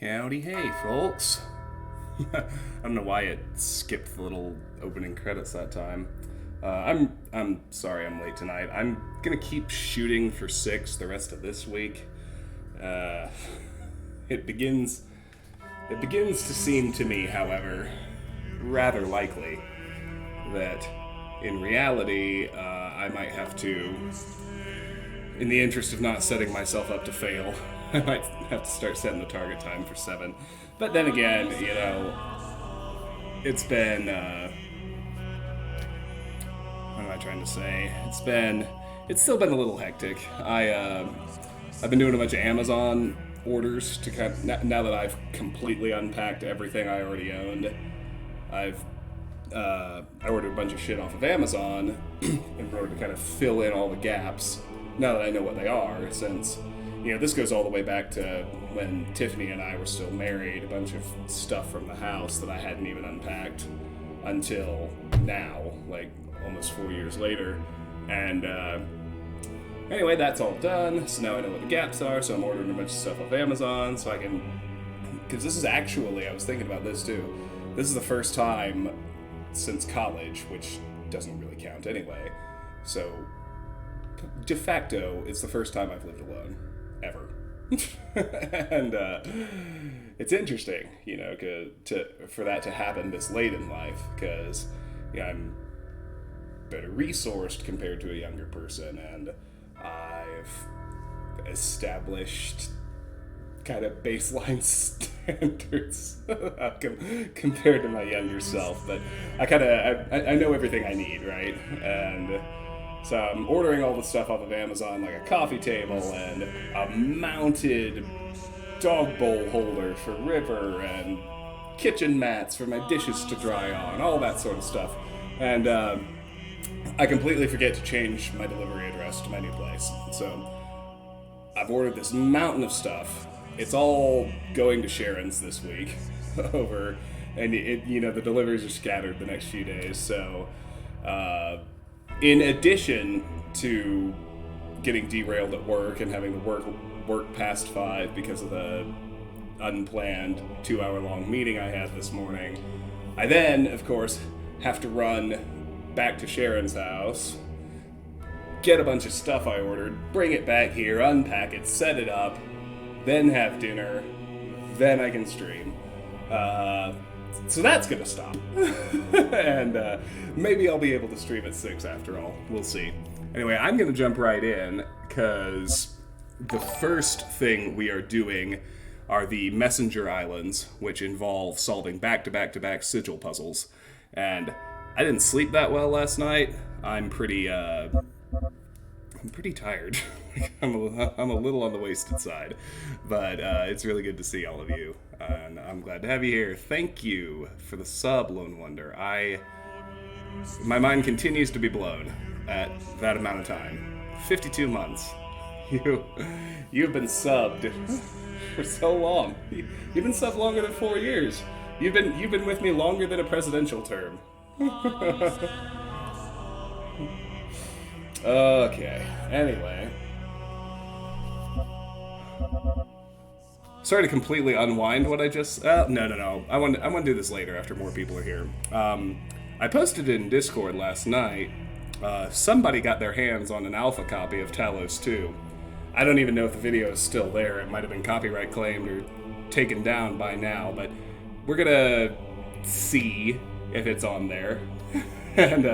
Howdy, hey, folks. I don't know why it skipped the little opening credits that time. I'm sorry I'm late tonight. I'm gonna keep shooting for 6 the rest of this week. Uh, it begins to seem to me, however, rather likely that in reality I might have to, in the interest of not setting myself up to fail, I might have to start setting the target time for 7. But then again, it's been, what am I trying to say? It's still been a little hectic. I've been doing a bunch of Amazon orders to now that I've completely unpacked everything I already owned. I ordered a bunch of shit off of Amazon in order to kind of fill in all the gaps. Now that I know what they are, since this goes all the way back to when Tiffany and I were still married. A bunch of stuff from the house that I hadn't even unpacked until now, like almost 4 years later. And anyway, that's all done. So now I know what the gaps are. So I'm ordering a bunch of stuff off Amazon so I can. Because this is actually, I was thinking about this too. This is the first time since college, which doesn't really count anyway. So de facto, it's the first time I've lived alone, ever. And it's interesting, for that to happen this late in life, because I'm better resourced compared to a younger person, and I've established kind of baseline standards compared to my younger self, but I know everything I need, right? And so I'm ordering all the stuff off of Amazon, like a coffee table and a mounted dog bowl holder for River and kitchen mats for my dishes to dry on, all that sort of stuff. And I completely forget to change my delivery address to my new place. So I've ordered this mountain of stuff. It's all going to Sharon's this week over, and the deliveries are scattered the next few days. So in addition to getting derailed at work and having to work past 5 because of the unplanned 2-hour-long meeting I had this morning, I then, of course, have to run back to Sharon's house, get a bunch of stuff I ordered, bring it back here, unpack it, set it up, then have dinner, then I can stream. So that's gonna stop. And maybe I'll be able to stream at 6 after all. We'll see. Anyway, I'm gonna jump right in, because the first thing we are doing are the Messenger Islands, which involve solving back-to-back-to-back sigil puzzles. And I didn't sleep that well last night. I'm pretty tired. I'm a little on the wasted side, but it's really good to see all of you, and I'm glad to have you here. Thank you for the sub, Lone Wonder. My mind continues to be blown at that amount of time. 52 months. You've been subbed for so long. You've been subbed longer than 4 years. You've been with me longer than a presidential term. Okay. Anyway. Sorry to completely unwind what I just... No. I want to do this later after more people are here. I posted it in Discord last night. Somebody got their hands on an alpha copy of Talos 2. I don't even know if the video is still there. It might have been copyright claimed or taken down by now, but we're gonna see if it's on there. And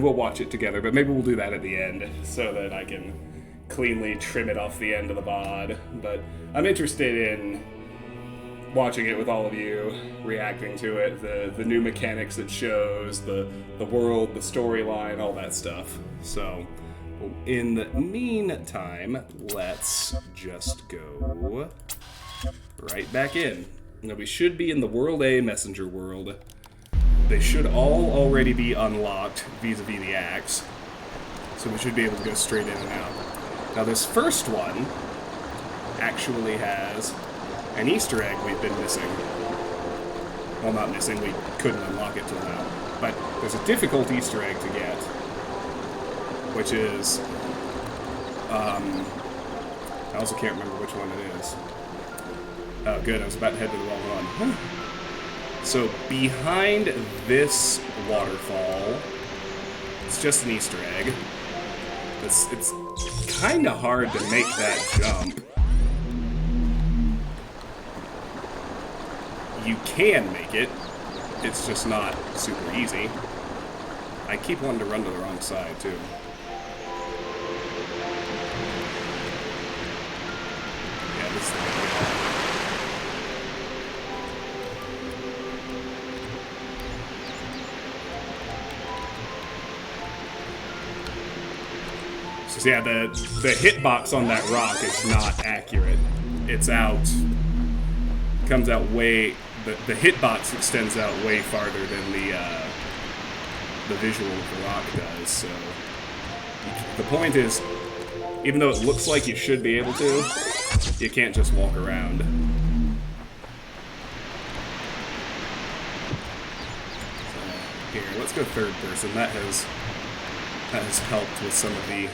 we'll watch it together, but maybe we'll do that at the end so that I can cleanly trim it off the end of the bod. But I'm interested in watching it with all of you, reacting to it, the new mechanics it shows, the world, the storyline, all that stuff. So in the meantime, let's just go right back in. Now we should be in the World A Messenger world. They should all already be unlocked vis-a-vis the axe, so we should be able to go straight in and out. Now this first one actually has an Easter egg we've been missing. Well, not missing, we couldn't unlock it till now. But there's a difficult Easter egg to get, which is, I also can't remember which one it is. Oh, good. I was about to head to the wrong one. So behind this waterfall, it's just an Easter egg. It's kind of hard to make that jump. You can make it. It's just not super easy. I keep wanting to run to the wrong side, too. Yeah, this is the way. So yeah, the hitbox on that rock is not accurate. It's out. Comes out way. The hitbox extends out way farther than the visual of the rock does. So the point is, even though it looks like you should be able to, you can't just walk around. So here, let's go third person. That has helped with some of the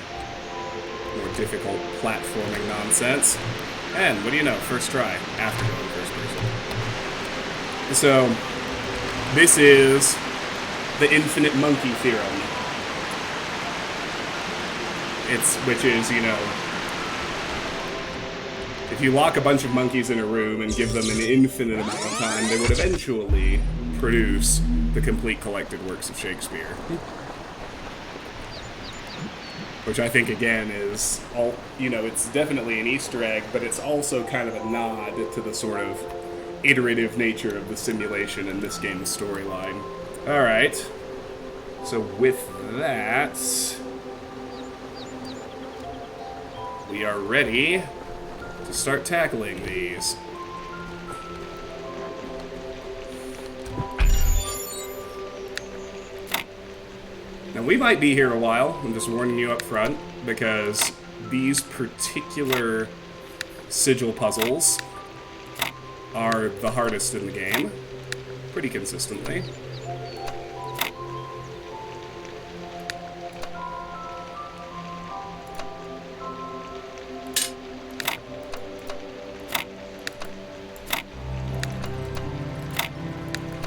more difficult platforming nonsense. And what do you know? First try after going first person. So this is the infinite monkey theorem. Which is, you know, if you lock a bunch of monkeys in a room and give them an infinite amount of time, they would eventually produce the complete collected works of Shakespeare. Which I think, again, is all, you know, it's definitely an Easter egg, but it's also kind of a nod to the sort of iterative nature of the simulation in this game's storyline. Alright. So with that, we are ready to start tackling these. Now, we might be here a while, I'm just warning you up front, because these particular sigil puzzles are the hardest in the game, pretty consistently.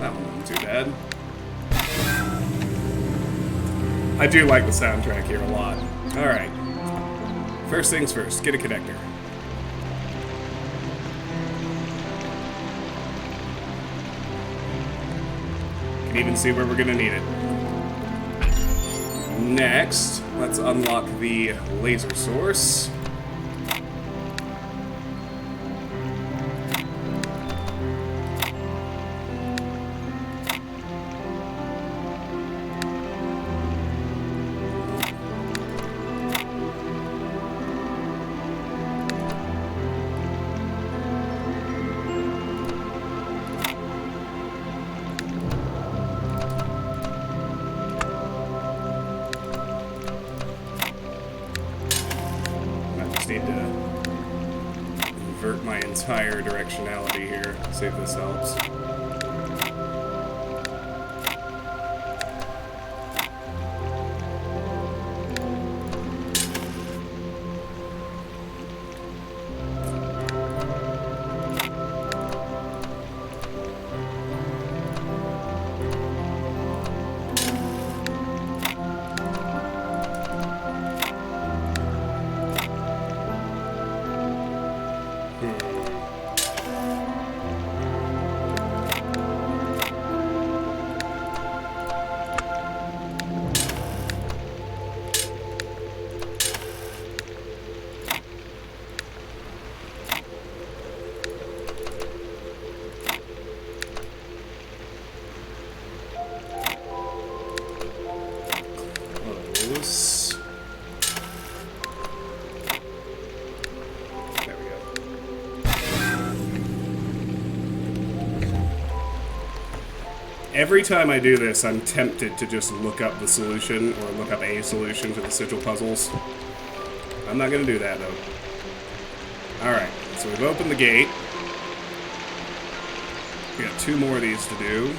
That one wasn't too bad. I do like the soundtrack here a lot. Alright. First things first, get a connector. You can even see where we're gonna need it. Next, let's unlock the laser source. Need to invert my entire directionality here. See if this helps. There we go. Every time I do this, I'm tempted to just look up the solution, or look up a solution to the sigil puzzles. I'm not going to do that, though. Alright, so we've opened the gate. We got 2 more of these to do.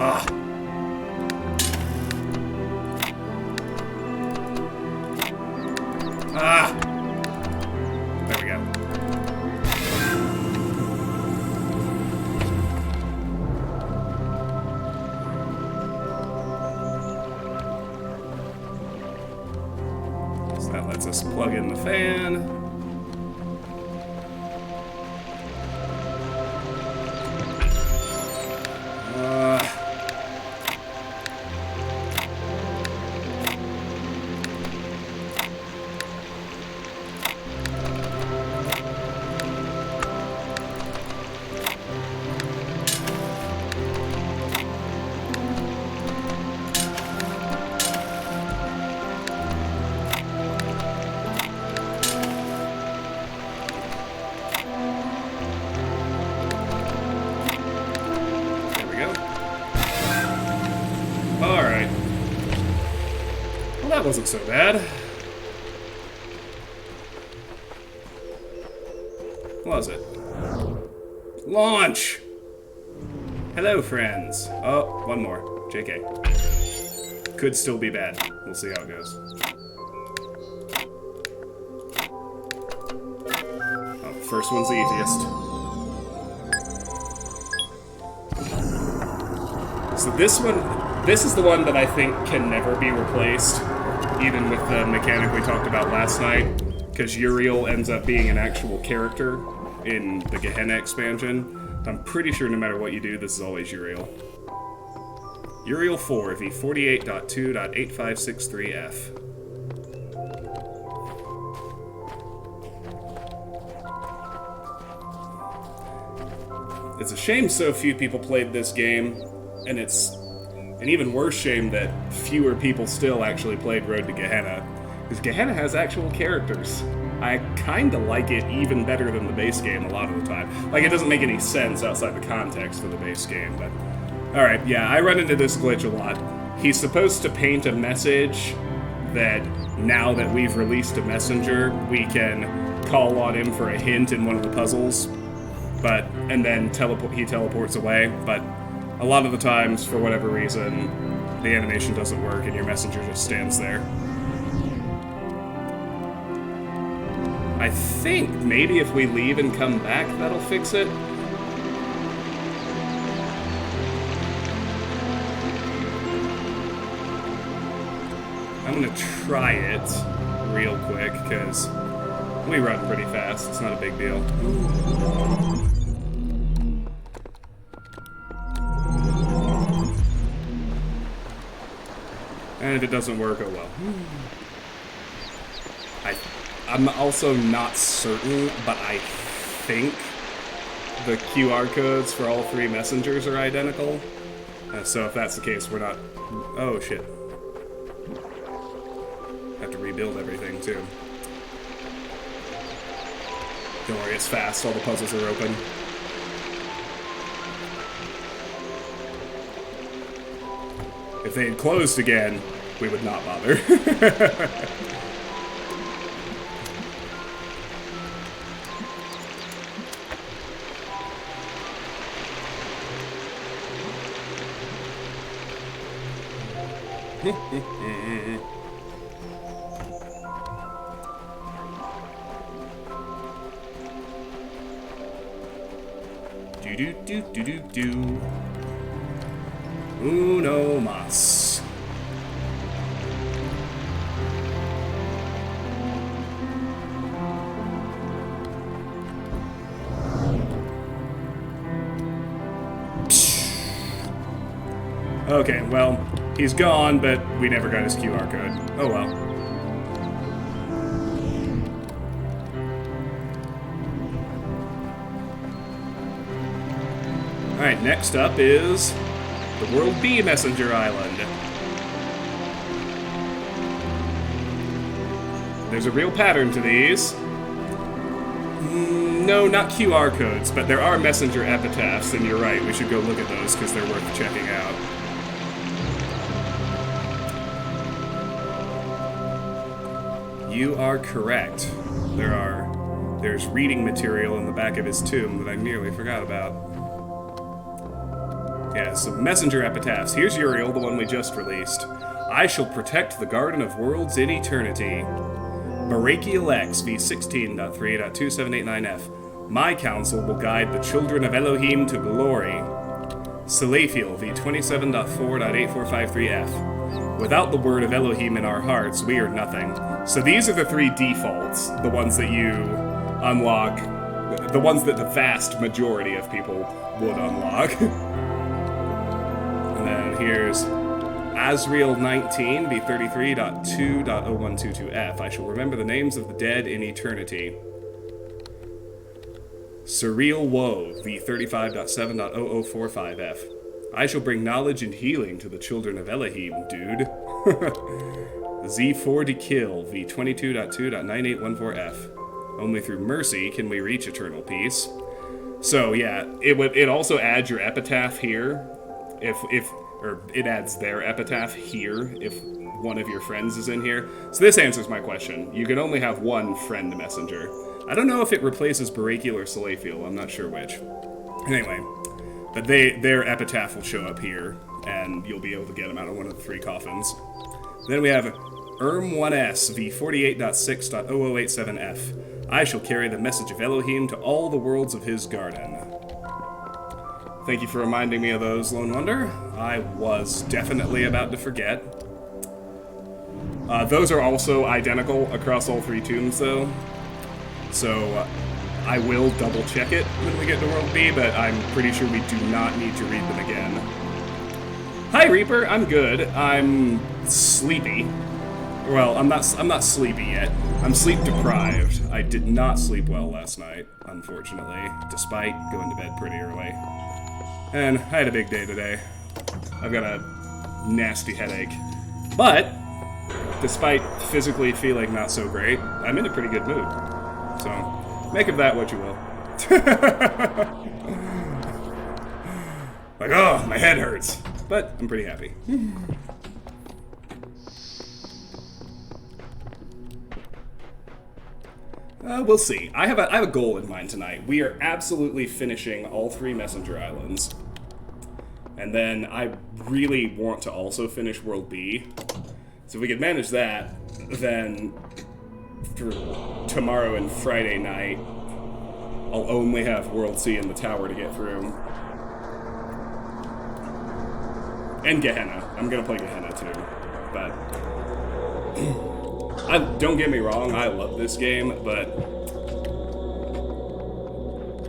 Ah. Ah! There we go. So that lets us plug in the fan. Alright. Well, that wasn't so bad. What was it? Launch! Hello, friends. Oh, one more. JK. Could still be bad. We'll see how it goes. Oh, the first one's the easiest. So this is the one that I think can never be replaced, even with the mechanic we talked about last night, because Uriel ends up being an actual character in the Gehenna expansion. I'm pretty sure no matter what you do, this is always Uriel. Uriel 4, v48.2.8563F. It's a shame so few people played this game, and it's an even worse shame that fewer people still actually played Road to Gehenna, because Gehenna has actual characters. I kinda like it even better than the base game a lot of the time. Like, it doesn't make any sense outside the context of the base game, but... Alright, yeah, I run into this glitch a lot. He's supposed to paint a message that, now that we've released a messenger, we can call on him for a hint in one of the puzzles, and then he teleports away, but a lot of the times, for whatever reason, the animation doesn't work and your messenger just stands there. I think maybe if we leave and come back, that'll fix it. I'm gonna try it real quick, because we run pretty fast. It's not a big deal. And if it doesn't work, oh well. I'm also not certain, but I think the QR codes for all three messengers are identical. So if that's the case, we're not... Oh, shit. Have to rebuild everything, too. Don't worry, it's fast. All the puzzles are open. If they had closed again, we would not bother. Do. Uno mas. Okay, well, he's gone, but we never got his QR code. Oh well. Alright, next up is the World B Messenger Island. There's a real pattern to these. No, not QR codes, but there are messenger epitaphs, and you're right, we should go look at those because they're worth checking out. You are correct. There's reading material in the back of his tomb that I nearly forgot about. Yeah, so messenger epitaphs. Here's Uriel, the one we just released. I shall protect the Garden of Worlds in eternity. Barakiel X v16.3.2789f. My counsel will guide the children of Elohim to glory. Salathiel v27.4.8453f. Without the word of Elohim in our hearts, we are nothing. So these are the three defaults, the ones that you unlock, the ones that the vast majority of people would unlock. And then here's Azriel 19 v33.2.0122f. I shall remember the names of the dead in eternity. Surreal Woe v35.7.0045f. I shall bring knowledge and healing to the children of Elohim, dude. Z4 to kill v22.2.9814f. Only through mercy can we reach eternal peace. So yeah, it also adds your epitaph here, or it adds their epitaph here if one of your friends is in here. So this answers my question. You can only have one friend messenger. I don't know if it replaces Barakiel or Salathiel, I'm not sure which. Anyway, but their epitaph will show up here, and you'll be able to get them out of one of the three coffins. Then we have Erm1S v48.6.0087f. I shall carry the message of Elohim to all the worlds of his garden. Thank you for reminding me of those, Lone Wonder. I was definitely about to forget. Those are also identical across all three tombs, though. So I will double check it when we get to World B, but I'm pretty sure we do not need to read them again. Hi, Reaper. I'm good. I'm sleepy. Well, I'm not sleepy yet. I'm sleep deprived. I did not sleep well last night, unfortunately, despite going to bed pretty early. And I had a big day today. I've got a nasty headache. But, despite physically feeling not so great, I'm in a pretty good mood. So, make of that what you will. Like, oh, my head hurts. But I'm pretty happy. We'll see. I have a goal in mind tonight. We are absolutely finishing all three Messenger Islands. And then I really want to also finish World B. So if we could manage that, then for tomorrow and Friday night, I'll only have World C and the tower to get through. And Gehenna. I'm gonna play Gehenna too. But don't get me wrong, I love this game, but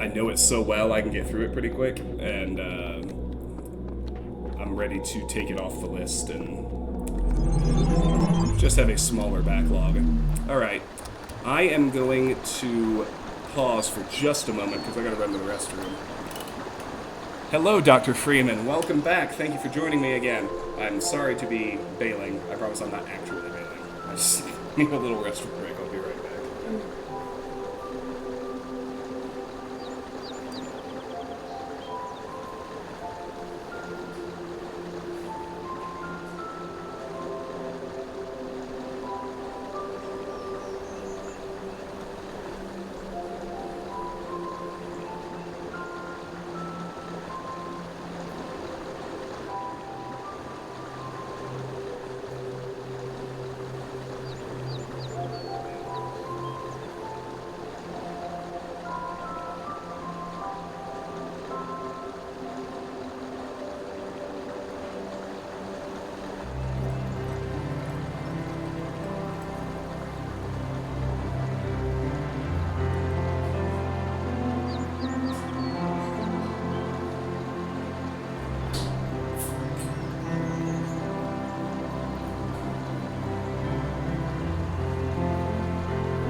I know it so well I can get through it pretty quick, and I'm ready to take it off the list and just have a smaller backlog. Alright, I am going to pause for just a moment because I gotta run to the restroom. Hello, Dr. Freeman. Welcome back. Thank you for joining me again. I'm sorry to be bailing. I promise I'm not actually bailing. I just need a little restroom break. I'll be right back.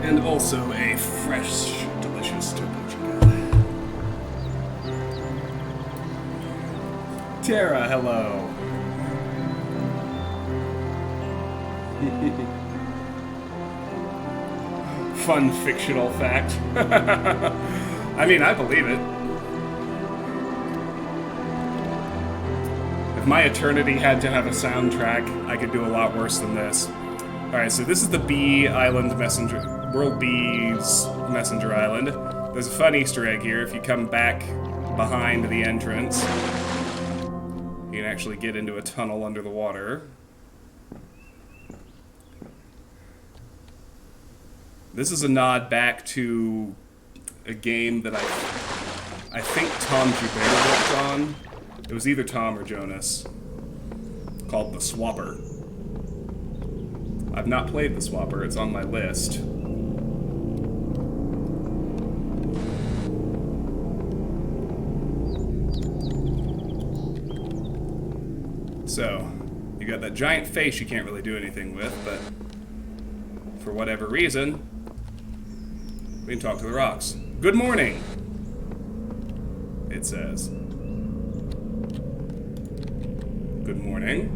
And also a fresh, delicious Topo Chico. Tara, hello. Fun fictional fact. I mean, I believe it. If my eternity had to have a soundtrack, I could do a lot worse than this. Alright, so this is the B Island Messenger, World B's Messenger Island. There's a fun Easter egg here if you come back behind the entrance. You can actually get into a tunnel under the water. This is a nod back to a game that I think Tom Joubert worked on. It was either Tom or Jonas. Called The Swapper. I've not played The Swapper, it's on my list. So, you got that giant face you can't really do anything with, but for whatever reason, we can talk to the rocks. Good morning, it says. Good morning.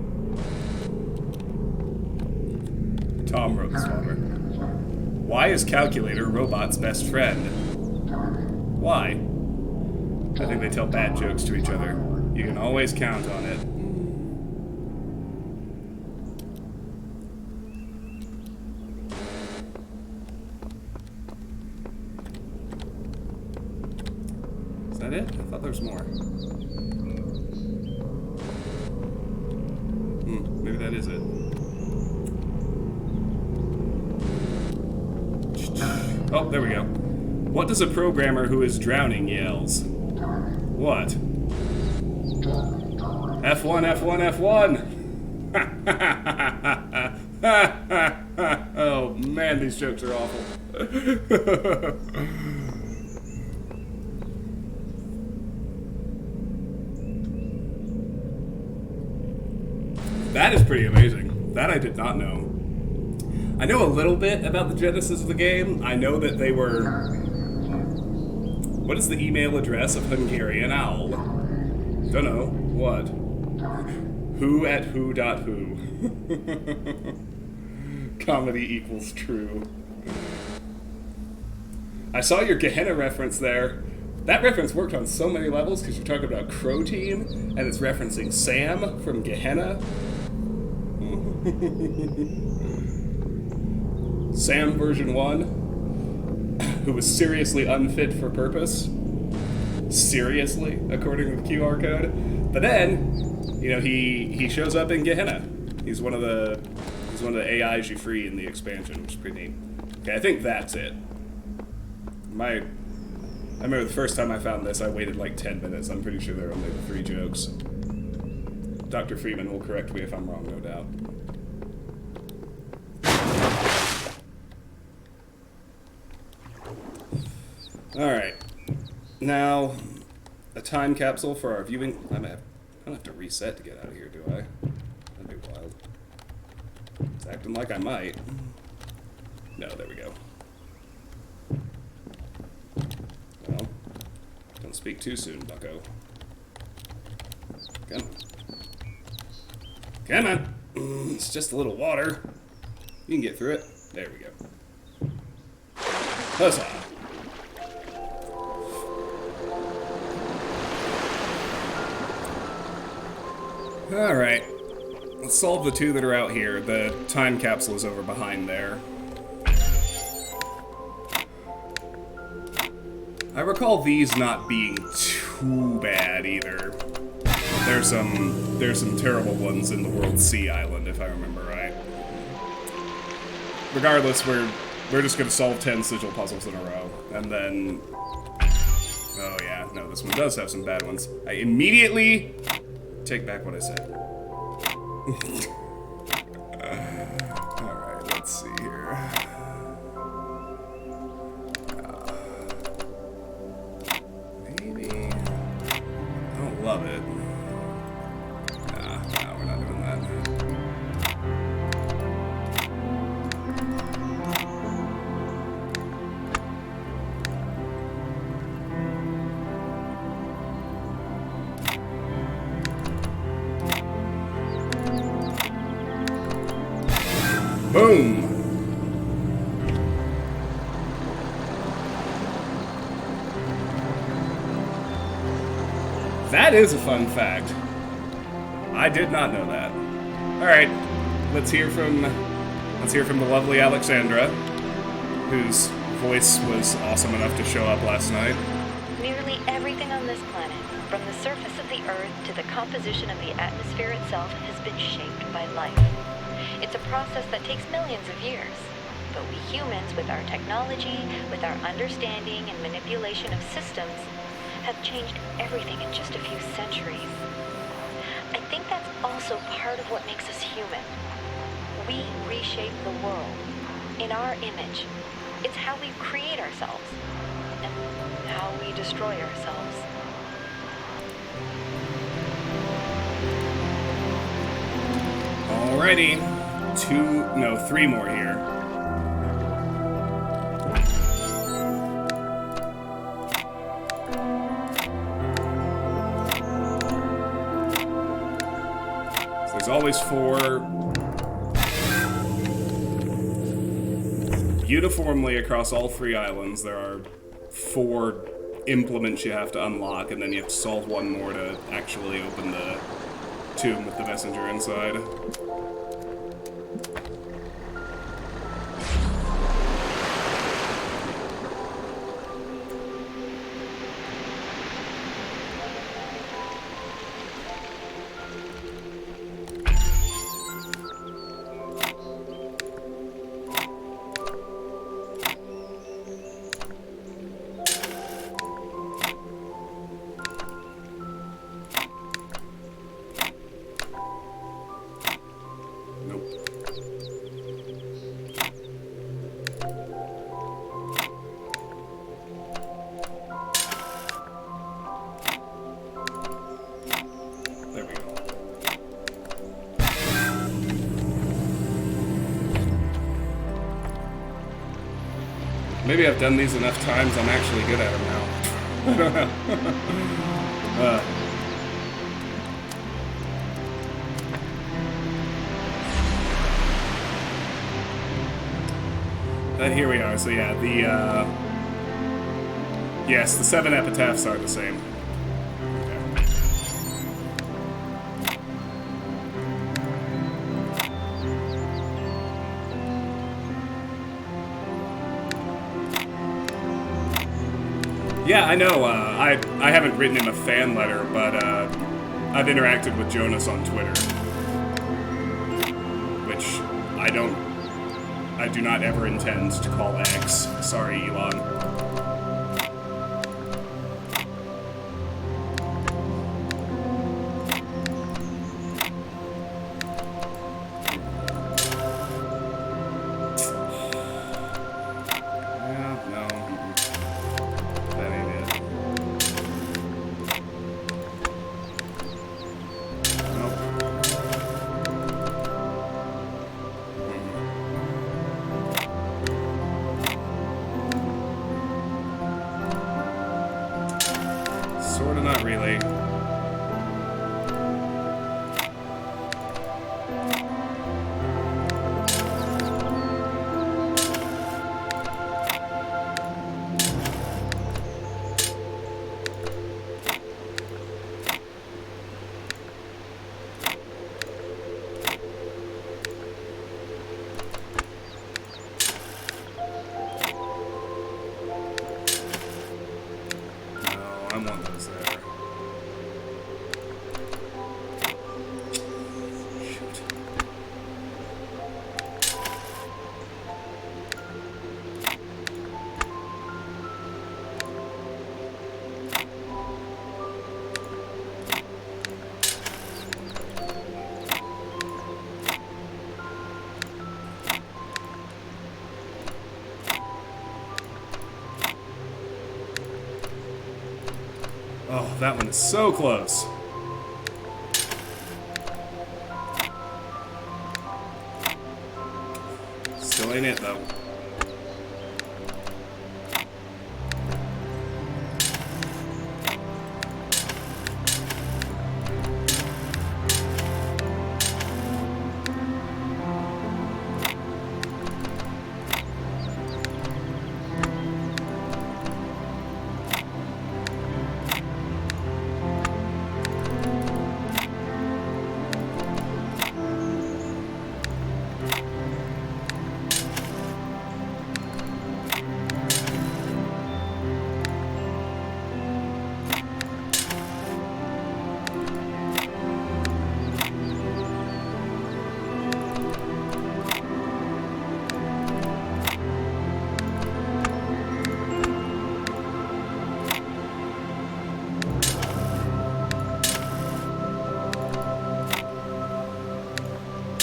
Tom wrote The Swapper. Why is calculator robot's best friend? Why? I think they tell bad jokes to each other. You can always count on it. Is that it? I thought there was more. Maybe that is it. Oh, there we go. What does a programmer who is drowning yells? What? F1, F1, F1! Oh man, these jokes are awful. That is pretty amazing. That I did not know. I know a little bit about the genesis of the game. I know that they were... What is the email address of Hungarian Owl? Don't know. What? Who at who.who. Comedy equals true. I saw your Gehenna reference there. That reference worked on so many levels because you're talking about Crow Team, and it's referencing Sam from Gehenna. Sam version 1, who was seriously unfit for purpose. Seriously, according to the QR code. But then, you know, he shows up in Gehenna. He's one of the AIs you free in the expansion, which is pretty neat. Okay, I think that's it. I remember the first time I found this, I waited like 10 minutes. I'm pretty sure there are only 3 jokes. Dr. Freeman will correct me if I'm wrong, no doubt. Alright. Now, a time capsule for our viewing. I don't have to reset to get out of here, do I? That'd be wild. It's acting like I might. No, there we go. Well, don't speak too soon, bucko. Come on. Come on! It's just a little water. You can get through it. There we go. Huzzah! Alright. Let's solve the 2 that are out here. The time capsule is over behind there. I recall these not being too bad either. There's some terrible ones in the World Sea Island, if I remember right. Regardless, we're just gonna solve 10 sigil puzzles in a row, and then... Oh yeah, no, this one does have some bad ones. I immediately take back what I said. Alright, let's see here. Maybe... I don't love it. No, we're not doing that. Boom! That is a fun fact. I did not know that. Alright, let's hear from the lovely Alexandra, whose voice was awesome enough to show up last night. Nearly everything on this planet, from the surface of the Earth to the composition of the atmosphere itself has been shaped by life. It's a process that takes millions of years. But we humans, with our technology, with our understanding and manipulation of systems, have changed everything in just a few centuries. I think that's also part of what makes us human. We reshape the world in our image. It's how we create ourselves and how we destroy ourselves. Alrighty. 3 more here. So there's always 4. Uniformly across all 3 islands, there are 4 implements you have to unlock, and then you have to solve 1 more to actually open the tomb with the messenger inside. Maybe I've done these enough times, I'm actually good at them now. I don't know. But here we are, so yeah, yes, the 7 epitaphs are the same. Yeah, I know. I haven't written him a fan letter, but I've interacted with Jonas on Twitter, which I do not ever intend to call X. Sorry, Elon. Sorta, not really. I'm one of those there. Shoot. Oh, that one is so close. Still ain't it, though.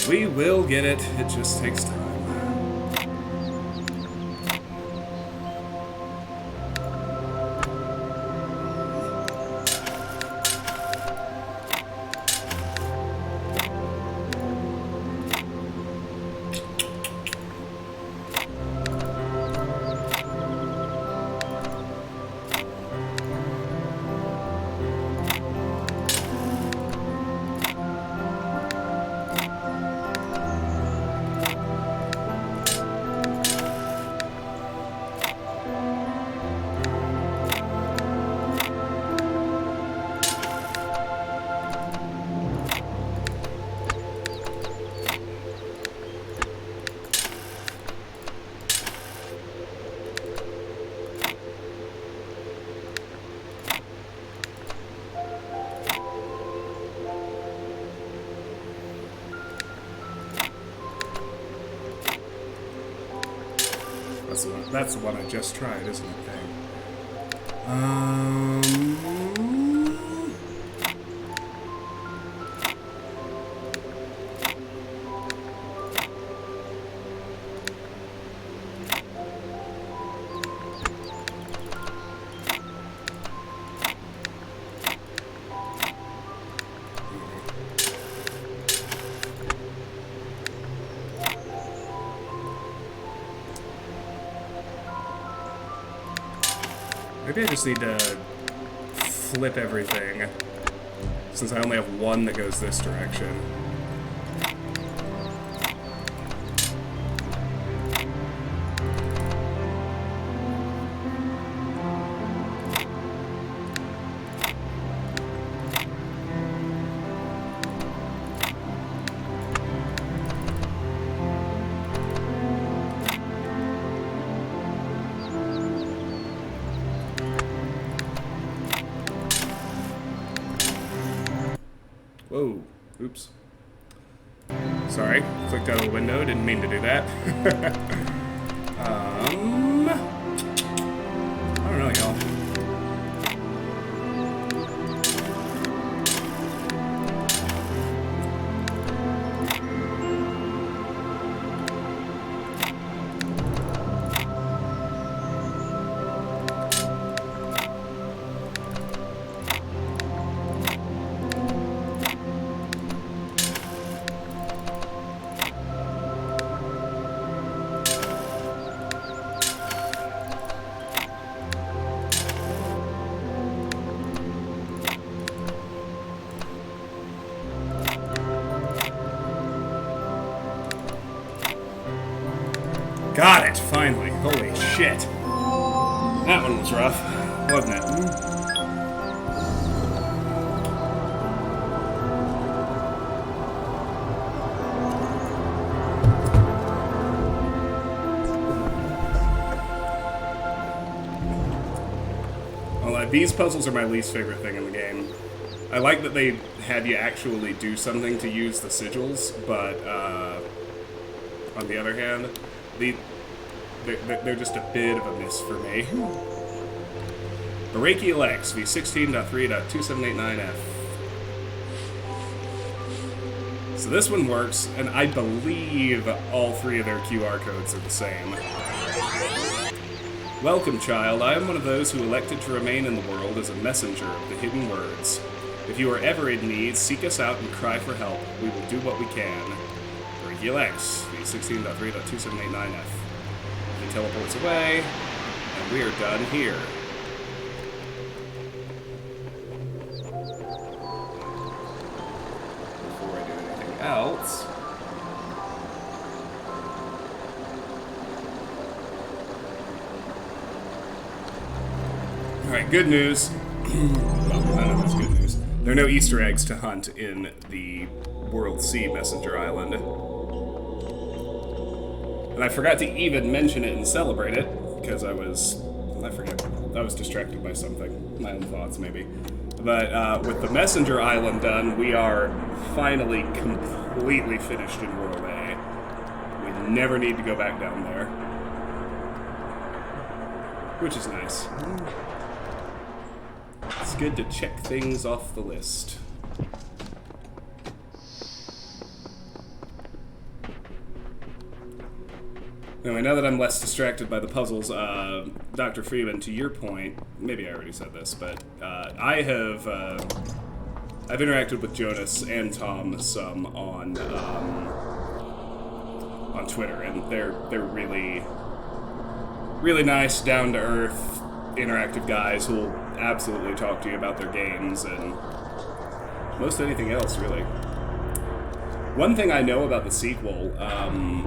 We will get it. It just takes time. That's the one I just tried, isn't it, thing? Maybe I just need to flip everything, since I only have one that goes this direction. Whoa, oops. Sorry, clicked out of the window, didn't mean to do that. I don't know, y'all. Got it, finally. Holy shit. That one was rough, wasn't it? Well, these puzzles are my least favorite thing in the game. I like that they had you actually do something to use the sigils, but on the other hand, they're just a bit of a miss for me. Brachial X v16.3.2789F. So this one works, and I believe all three of their QR codes are the same. Welcome, child. I am one of those who elected to remain in the world as a messenger of the hidden words. If you are ever in need, seek us out and cry for help. We will do what we can. Brachial X v16.3.2789F. He teleports away, and we are done here. Before I do anything else... Alright, good news. Well, none of it's good news. There are no Easter eggs to hunt in the World C Messenger Island. And I forgot to even mention it and celebrate it, because I was distracted by something. My own thoughts, maybe. But with the Messenger Island done, we are finally completely finished in World A. We never need to go back down there. Which is nice. It's good to check things off the list. Anyway, now that I'm less distracted by the puzzles, Dr. Freeman, to your point, maybe I already said this, but I've interacted with Jonas and Tom some on Twitter, and they're really really nice, down to earth, interactive guys who will absolutely talk to you about their games and most anything else, really. One thing I know about the sequel,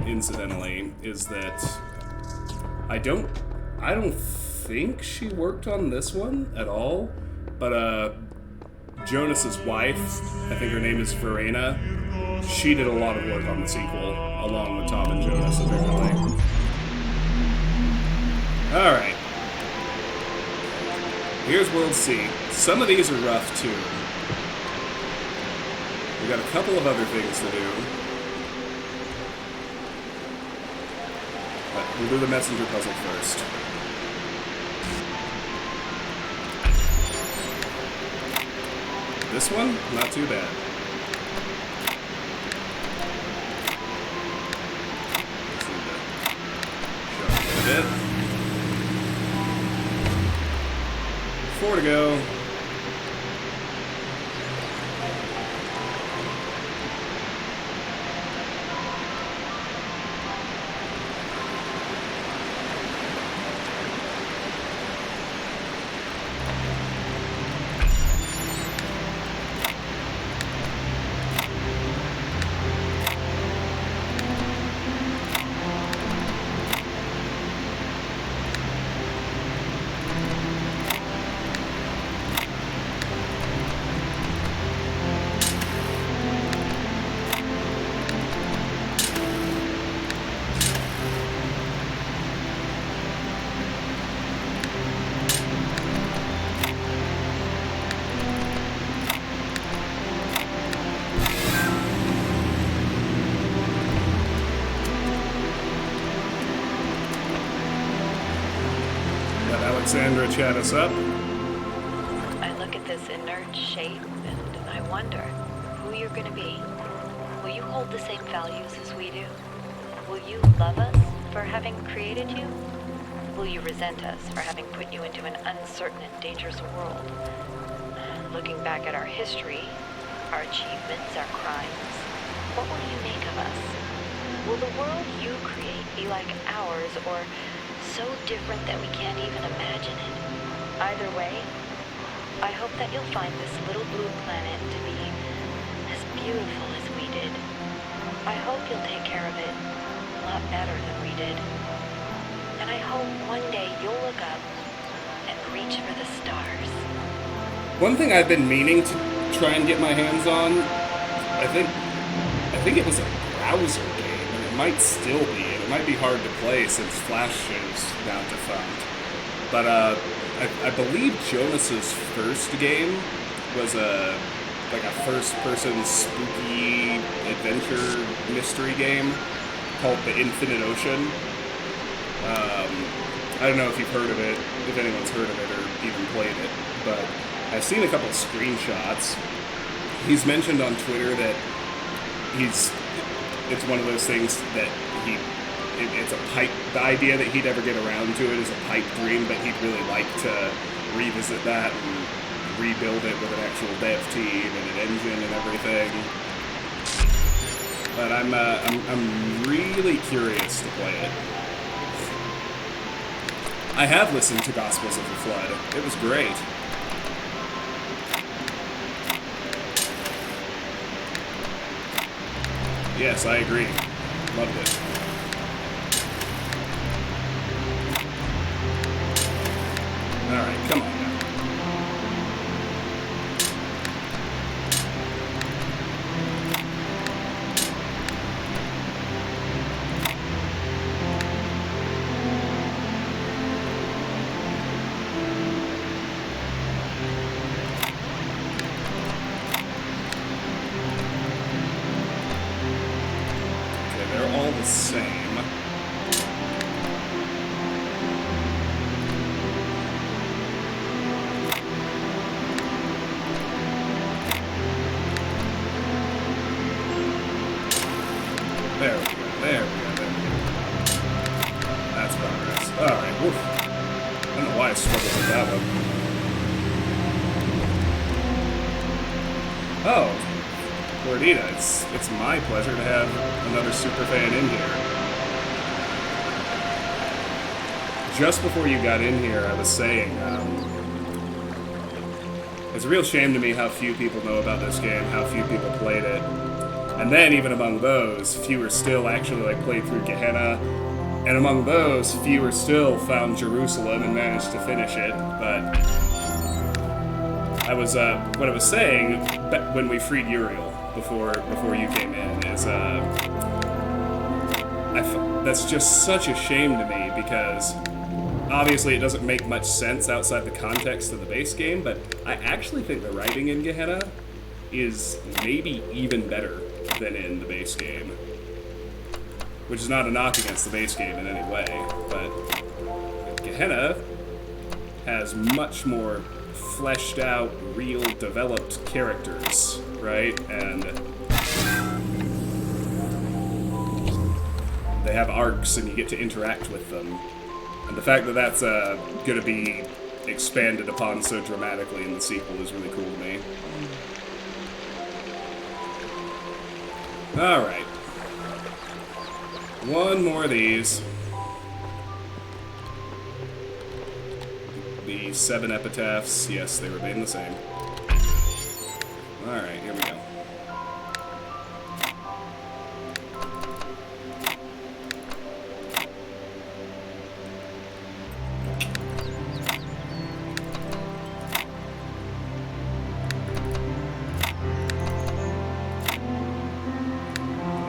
incidentally, is that I don't think she worked on this one at all, but Jonas's wife, I think her name is Verena, she did a lot of work on the sequel, along with Tom and Jonas, apparently. Alright. Here's World C. Some of these are rough, too. We got a couple of other things to do. But we'll do the messenger puzzle first. This one, not too bad. Just need to shove it a bit. 4 to go. Alexandra chat us up. I look at this inert shape and I wonder who you're going to be. Will you hold the same values as we do? Will you love us for having created you? Will you resent us for having put you into an uncertain and dangerous world? Looking back at our history, our achievements, our crimes, what will you make of us? Will the world you create be like ours, or so different that we can't even imagine it? Either way, I hope that you'll find this little blue planet to be as beautiful as we did. I hope you'll take care of it a lot better than we did. And I hope one day you'll look up and reach for the stars. One thing I've been meaning to try and get my hands on, I think it was a browser game, and it might still be. It might be hard to play since Flash is now defunct. But I believe Jonas's first game was a first-person spooky adventure mystery game called The Infinite Ocean. I don't know if you've heard of it, if anyone's heard of it or even played it, but I've seen a couple screenshots. He's mentioned on Twitter that it's one of those things that it's a pipe, the idea that he'd ever get around to it is a pipe dream, but he'd really like to revisit that and rebuild it with an actual dev team and an engine and everything. But I'm really curious to play it. I have listened to Gospels of the Flood. It was great. Yes, I agree. Loved it. Alright, come on now. Okay, they're all the same. There we go, there we go, there we go. Oh, Lordita, it's my pleasure to have another superfan in here. Just before you got in here, I was saying, it's a real shame to me how few people know about this game, how few people played it. And then, even among those, fewer still actually like played through Gehenna. And among those, fewer still found Jerusalem and managed to finish it. But I was, what I was saying when we freed Uriel before you came in is, that's just such a shame to me because obviously it doesn't make much sense outside the context of the base game, but I actually think the writing in Gehenna is maybe even better than in the base game. Which is not a knock against the base game in any way, but Gehenna has much more fleshed out, real, developed characters, right? And they have arcs and you get to interact with them. And the fact that that's going to be expanded upon so dramatically in the sequel is really cool to me. Alright. One more of these. The 7 epitaphs, yes, they remain the same. Alright, here we go.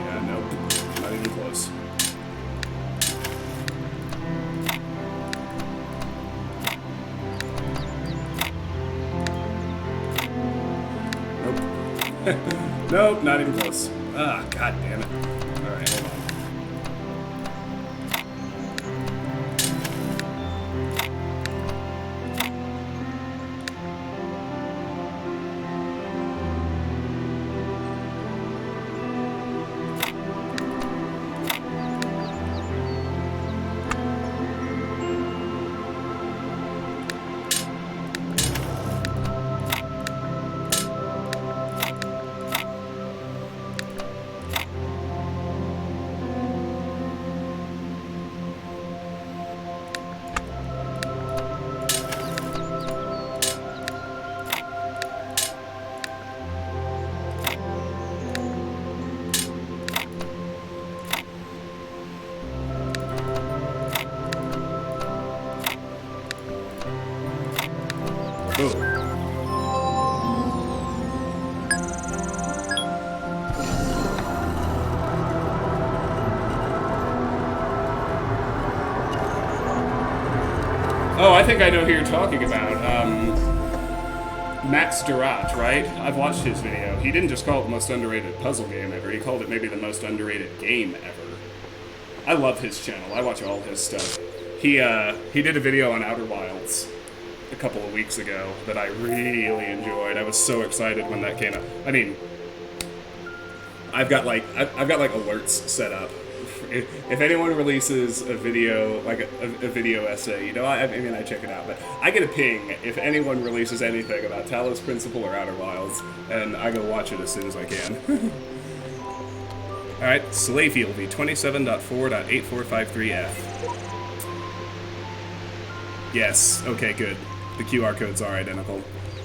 Yeah, nope. Not even close. Nope, not even close. Ah, god damn it. Alright, hold on. Oh, I think I know who you're talking about. Max Durat, right? I've watched his video. He didn't just call it the most underrated puzzle game ever, he called it maybe the most underrated game ever. I love his channel. I watch all his stuff. He did a video on Outer Wilds a couple of weeks ago that I really enjoyed. I was so excited when that came out. I mean, I've got like alerts set up. If anyone releases a video, like a video essay, you know, I mean, I check it out, but I get a ping if anyone releases anything about Talos Principle or Outer Wilds, and I go watch it as soon as I can. Alright, Slayfield v27.4.8453F. Yes, okay, good. The QR codes are identical.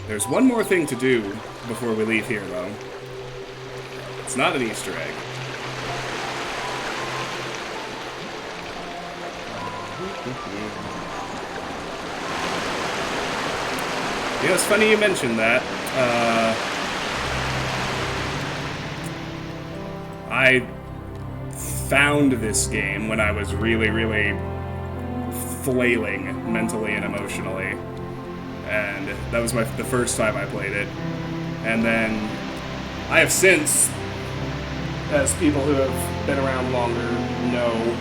There's one more thing to do before we leave here, though. It's not an Easter egg. Yeah, it's funny you mentioned that. I found this game when I was really, really flailing mentally and emotionally. And that was the first time I played it. And then I have since, as people who have been around longer know,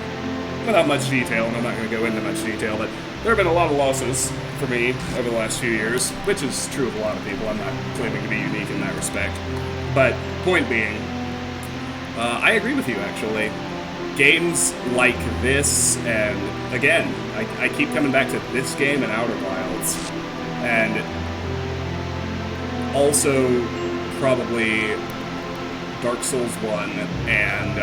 without much detail, and I'm not going to go into much detail, but there have been a lot of losses for me over the last few years, which is true of a lot of people. I'm not claiming to be unique in that respect. But point being, I agree with you, actually. Games like this, and again, I keep coming back to this game and Outer Wilds, and also probably Dark Souls 1 and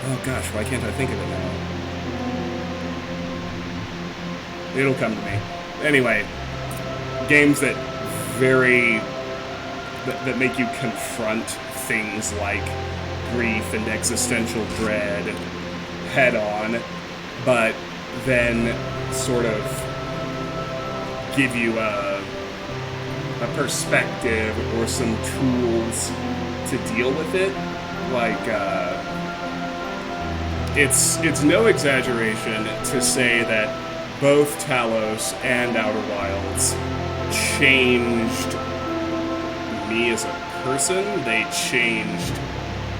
oh gosh, why can't I think of it now? It'll come to me. Anyway, games that that make you confront things like grief and existential dread head on, but then sort of give you a perspective or some tools to deal with it. Like, it's no exaggeration to say that both Talos and Outer Wilds changed me as a person. They changed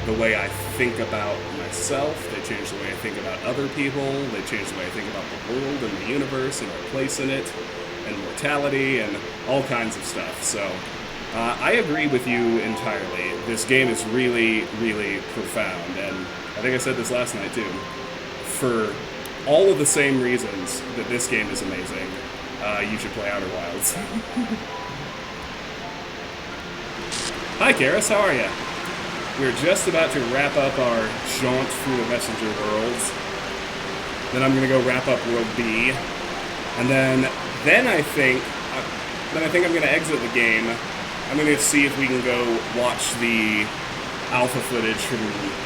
the way I think about myself. They changed the way I think about other people. They changed the way I think about the world and the universe and our place in it, and mortality, and all kinds of stuff. So, I agree with you entirely. This game is really, really profound, and I think I said this last night too. For all of the same reasons that this game is amazing, you should play Outer Wilds. Hi, Karis, how are you? We're just about to wrap up our jaunt through the Messenger worlds. Then I'm gonna go wrap up World B, and then I think I'm gonna exit the game. I'm gonna see if we can go watch the alpha footage from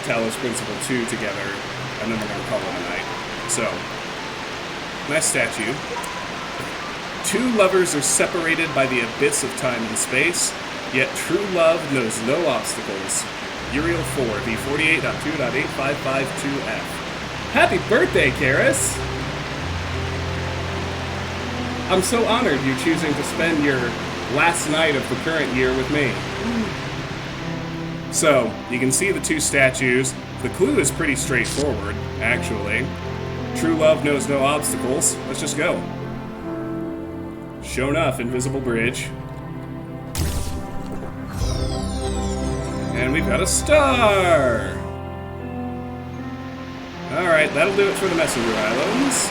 Talos Principle 2 together, and then we're gonna call it a night. So, nice statue. Two lovers are separated by the abyss of time and space, yet true love knows no obstacles. Uriel 4, V48.2.8552F. Happy birthday, Karis! I'm so honored you choosing to spend your last night of the current year with me. So, you can see the two statues. The clue is pretty straightforward, actually. True love knows no obstacles. Let's just go. Sure enough, invisible bridge. And we've got a star! Alright, that'll do it for the Messenger Islands.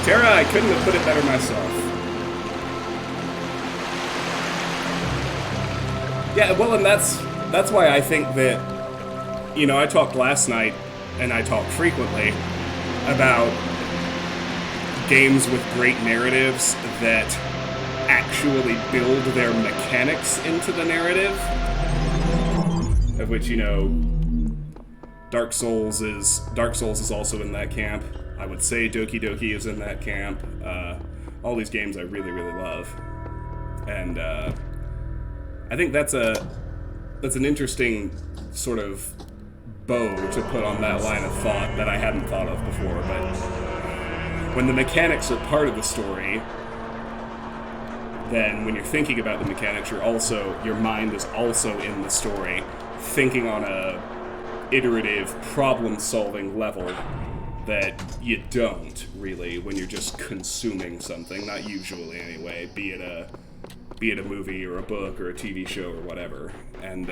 Tara, I couldn't have put it better myself. Yeah, well, and that's why I think that, you know, I talked last night, and I talk frequently, about games with great narratives that actually build their mechanics into the narrative. Of which, you know, Dark Souls is also in that camp. I would say Doki Doki is in that camp. All these games I really, really love. And I think that's an interesting sort of bow to put on that line of thought that I hadn't thought of before. But when the mechanics are part of the story, then when you're thinking about the mechanics, your mind is also in the story, thinking on a iterative, problem-solving level that you don't, really, when you're just consuming something, not usually anyway, be it a movie or a book or a TV show or whatever. And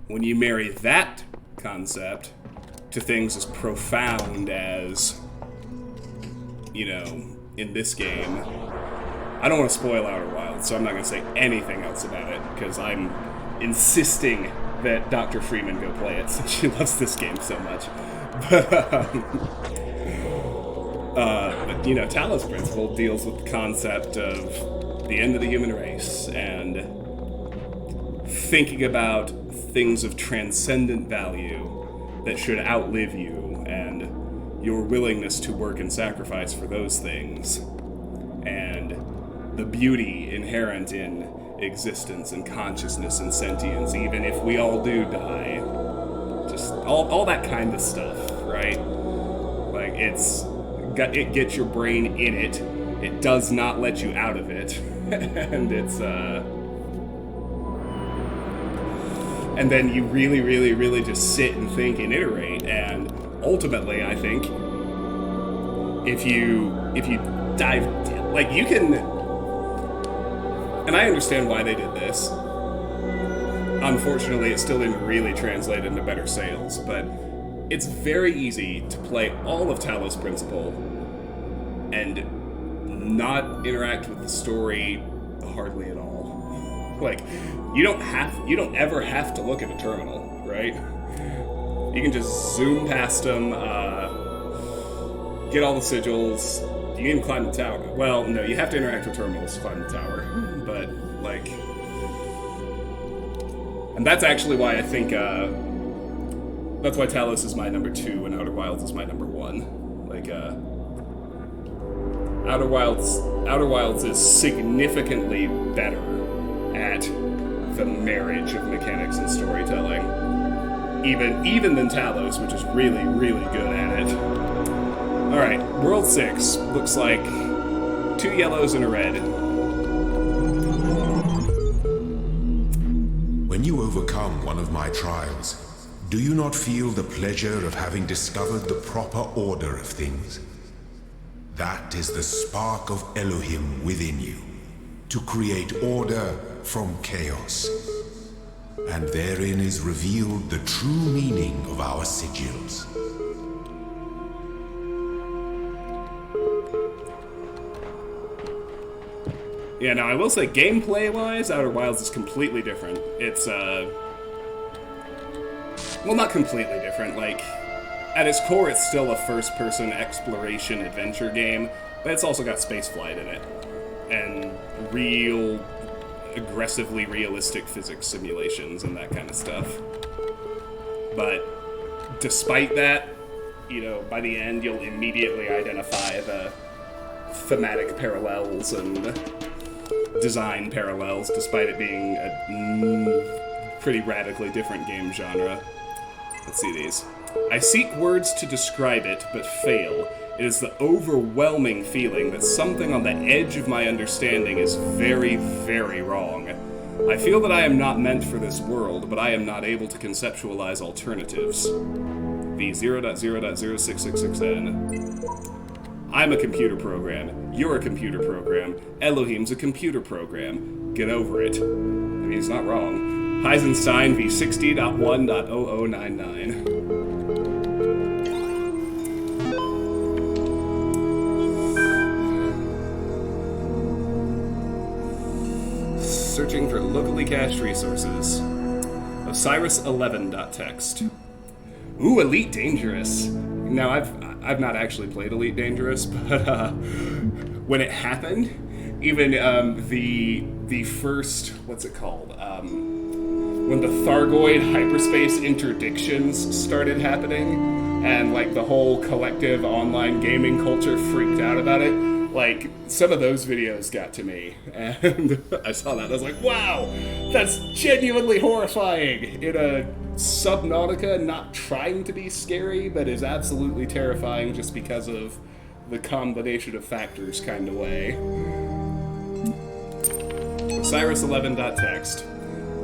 when you marry that concept to things as profound as, you know, in this game, I don't want to spoil Outer Wilds, so I'm not going to say anything else about it, because I'm insisting that Dr. Freeman go play it, since she loves this game so much. But you know, Talos Principle deals with the concept of the end of the human race, and thinking about things of transcendent value that should outlive you, and your willingness to work and sacrifice for those things, and the beauty inherent in existence and consciousness and sentience, even if we all do die. Just all that kind of stuff, right? Like, it gets your brain in it. It does not let you out of it. And it's, and then you really, really, really just sit and think and iterate, and ultimately, I think, if you dive, like, you can, and I understand why they did this, unfortunately, it still didn't really translate into better sales, but it's very easy to play all of Talos Principle and not interact with the story hardly at all. Like, you don't ever have to look at a terminal, right? You can just zoom past them, get all the sigils. You can even climb the tower. Well, no, you have to interact with terminals to climb the tower. But, like... And that's actually why I think, that's why Talos is my number 2 and Outer Wilds is my number 1. Like, Outer Wilds is significantly better at the marriage of mechanics and storytelling. Even than Talos, which is really, really good at it. Alright, World 6 looks like 2 yellows and a red. When you overcome one of my trials, do you not feel the pleasure of having discovered the proper order of things? That is the spark of Elohim within you, to create order from chaos. And therein is revealed the true meaning of our sigils. Yeah, now I will say, gameplay-wise, Outer Wilds is completely different. It's, well, not completely different, like, at its core it's still a first-person exploration adventure game, but it's also got spaceflight in it. And real, aggressively realistic physics simulations and that kind of stuff. But, despite that, you know, by the end you'll immediately identify the thematic parallels and design parallels, despite it being a pretty radically different game genre. Let's see these. I seek words to describe it, but fail. It is the overwhelming feeling that something on the edge of my understanding is very, very wrong. I feel that I am not meant for this world, but I am not able to conceptualize alternatives. V0.0.0666N. I'm a computer program. You're a computer program. Elohim's a computer program. Get over it. I mean, he's not wrong. Heisenstein V60.1.0099. Searching for locally cached resources. Osiris11.txt. Ooh, Elite Dangerous. Now, I've not actually played Elite Dangerous, but when it happened, even the first, what's it called? When the Thargoid hyperspace interdictions started happening, and like the whole collective online gaming culture freaked out about it, like some of those videos got to me, and I saw that and I was like, wow, that's genuinely horrifying in a Subnautica not trying to be scary, but is absolutely terrifying just because of the combination of factors kind of way. Osiris11.txt.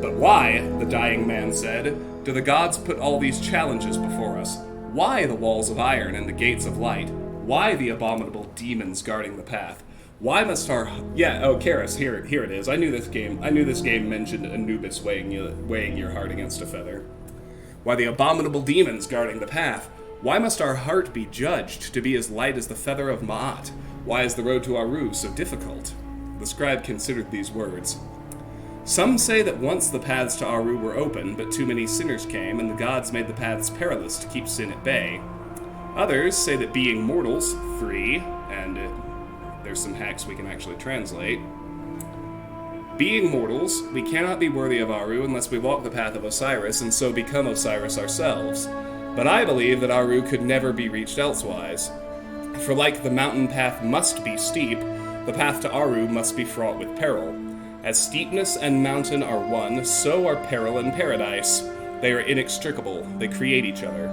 But why, the dying man said, do the gods put all these challenges before us? Why the walls of iron and the gates of light? Why the abominable demons guarding the path? Why must our... Yeah, oh, Karis, here it is. I knew this game mentioned Anubis weighing your heart against a feather. Why the abominable demons guarding the path? Why must our heart be judged to be as light as the feather of Ma'at? Why is the road to Aru so difficult? The scribe considered these words. Some say that once the paths to Aru were open, but too many sinners came, and the gods made the paths perilous to keep sin at bay. Others say that being mortals, free, and there's some hacks we can actually translate. Being mortals, we cannot be worthy of Aru unless we walk the path of Osiris and so become Osiris ourselves. But I believe that Aru could never be reached elsewise. For like the mountain path must be steep, the path to Aru must be fraught with peril. As steepness and mountain are one, so are peril and paradise. They are inextricable, they create each other.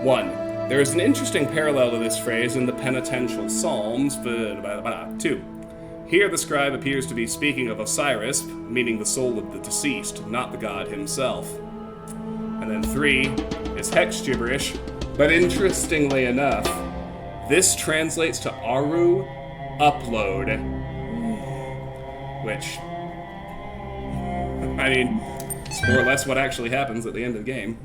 1. There is an interesting parallel to this phrase in the penitential Psalms, 2. Here the scribe appears to be speaking of Osiris, meaning the soul of the deceased, not the god himself. And then 3 is hex gibberish, but interestingly enough, this translates to Aru Upload. Which, I mean, it's more or less what actually happens at the end of the game.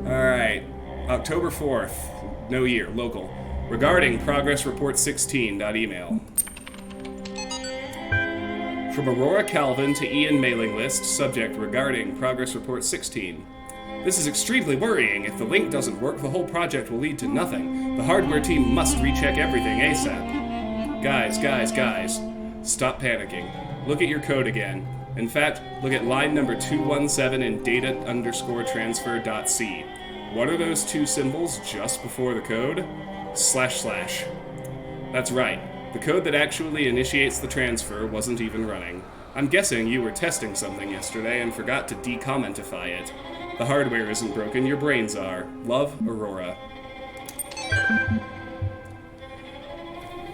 Alright. October 4th. No year. Local. Regarding Progress Report 16. Email. From Aurora Calvin to Ian mailing list. Subject regarding Progress Report 16. This is extremely worrying. If the link doesn't work, the whole project will lead to nothing. The hardware team must recheck everything ASAP. Guys. Stop panicking. Look at your code again. In fact, look at line number 217 in data_transfer.c. What are those two symbols just before the code? //. That's right. The code that actually initiates the transfer wasn't even running. I'm guessing you were testing something yesterday and forgot to decommentify it. The hardware isn't broken, your brains are. Love, Aurora.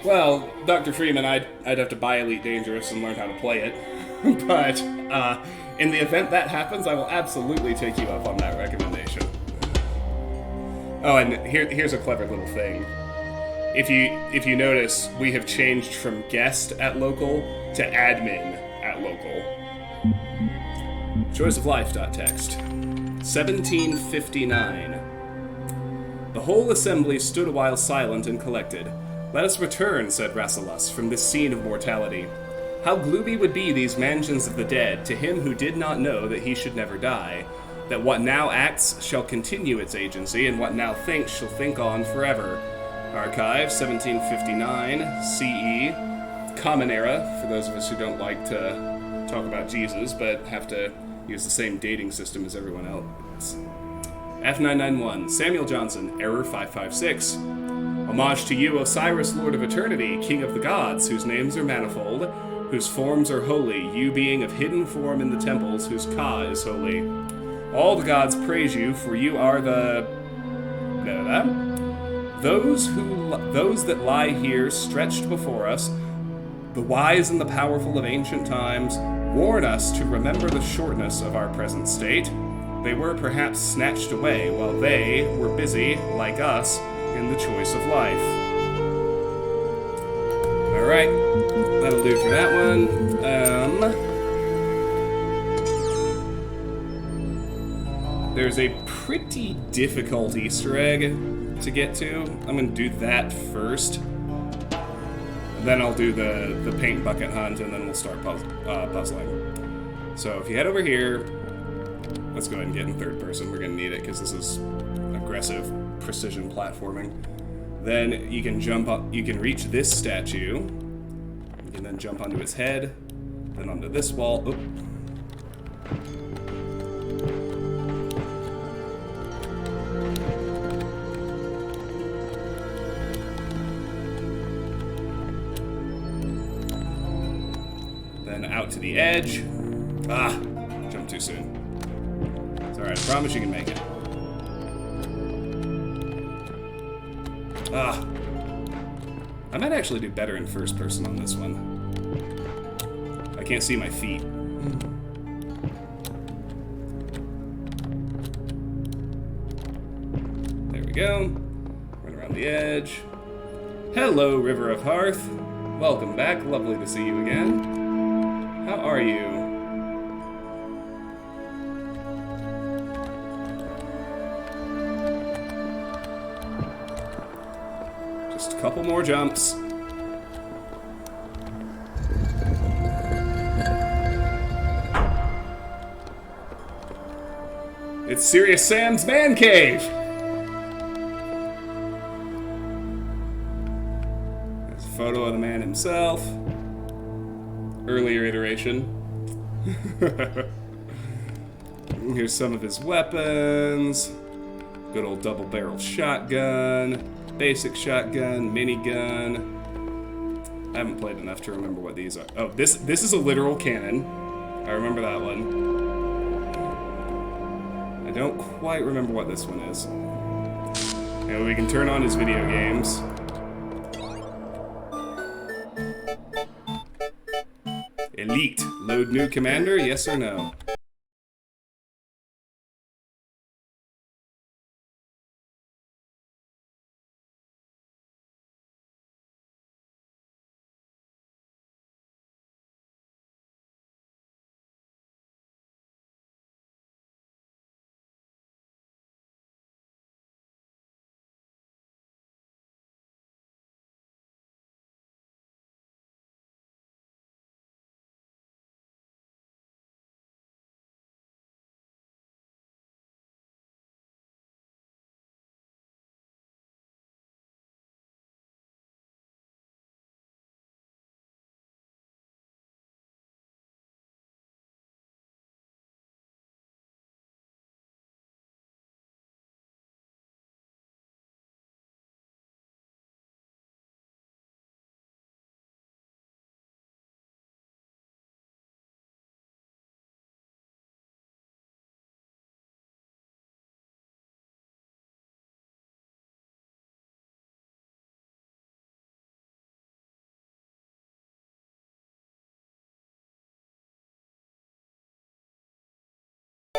Well, Dr. Freeman, I'd have to buy Elite Dangerous and learn how to play it. But, in the event that happens, I will absolutely take you up on that recommendation. Oh, and here's a clever little thing. If you notice, we have changed from guest at local to admin at local. Choiceoflife.text. 1759. The whole assembly stood a while silent and collected. Let us return, said Rasselas, from this scene of mortality. How gloomy would be these mansions of the dead to him who did not know that he should never die, that what now acts shall continue its agency, and what now thinks shall think on forever. Archive, 1759, CE. Common Era, for those of us who don't like to talk about Jesus, but have to use the same dating system as everyone else. F991, Samuel Johnson, Error 556. Homage to you, Osiris, Lord of Eternity, King of the Gods, whose names are manifold, whose forms are holy, you being of hidden form in the temples, whose Ka is holy. All the gods praise you, for you are the... Those that lie here stretched before us, the wise and the powerful of ancient times, warn us to remember the shortness of our present state. They were perhaps snatched away while they were busy, like us, in the choice of life. Alright, that'll do for that one. There's a pretty difficult Easter egg to get to. I'm going to do that first. And then I'll do the paint bucket hunt, and then we'll start puzzling. So if you head over here, let's go ahead and get in third person. We're going to need it because this is aggressive precision platforming. Then you can jump up, you can reach this statue. You can then jump onto its head, then onto this wall. Oop. Then out to the edge. Ah, jumped too soon. It's alright, I promise you can make it. Ah. I might actually do better in first person on this one. I can't see my feet. There we go. Run around the edge. Hello, River of Hearth. Welcome back. Lovely to see you again. How are you? Just a couple more jumps. It's Serious Sam's Man Cave! There's a photo of the man himself. Earlier iteration. Here's some of his weapons. Good old double-barrel shotgun. Basic shotgun, minigun. I haven't played enough to remember what these are. Oh, this is a literal cannon. I remember that one. I don't quite remember what this one is. And we can turn on his video games. Elite. Load new commander, yes or no?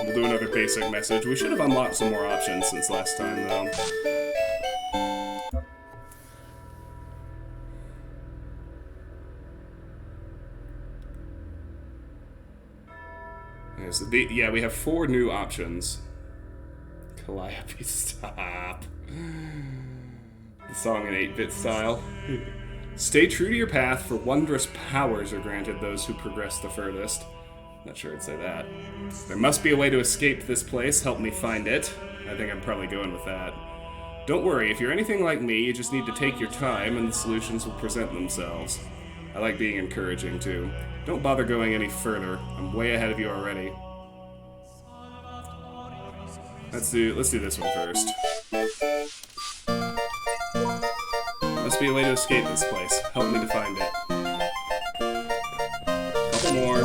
We'll do another basic message. We should have unlocked some more options since last time, though. Okay, so yeah, we have 4 new options. Calliope, stop. The song in 8-bit style. Stay true to your path, for wondrous powers are granted those who progress the furthest. Not sure I'd say that. There must be a way to escape this place. Help me find it. I think I'm probably going with that. Don't worry, if you're anything like me, you just need to take your time and the solutions will present themselves. I like being encouraging, too. Don't bother going any further. I'm way ahead of you already. Let's do this one first. Must be a way to escape this place. Help me to find it. Couple more.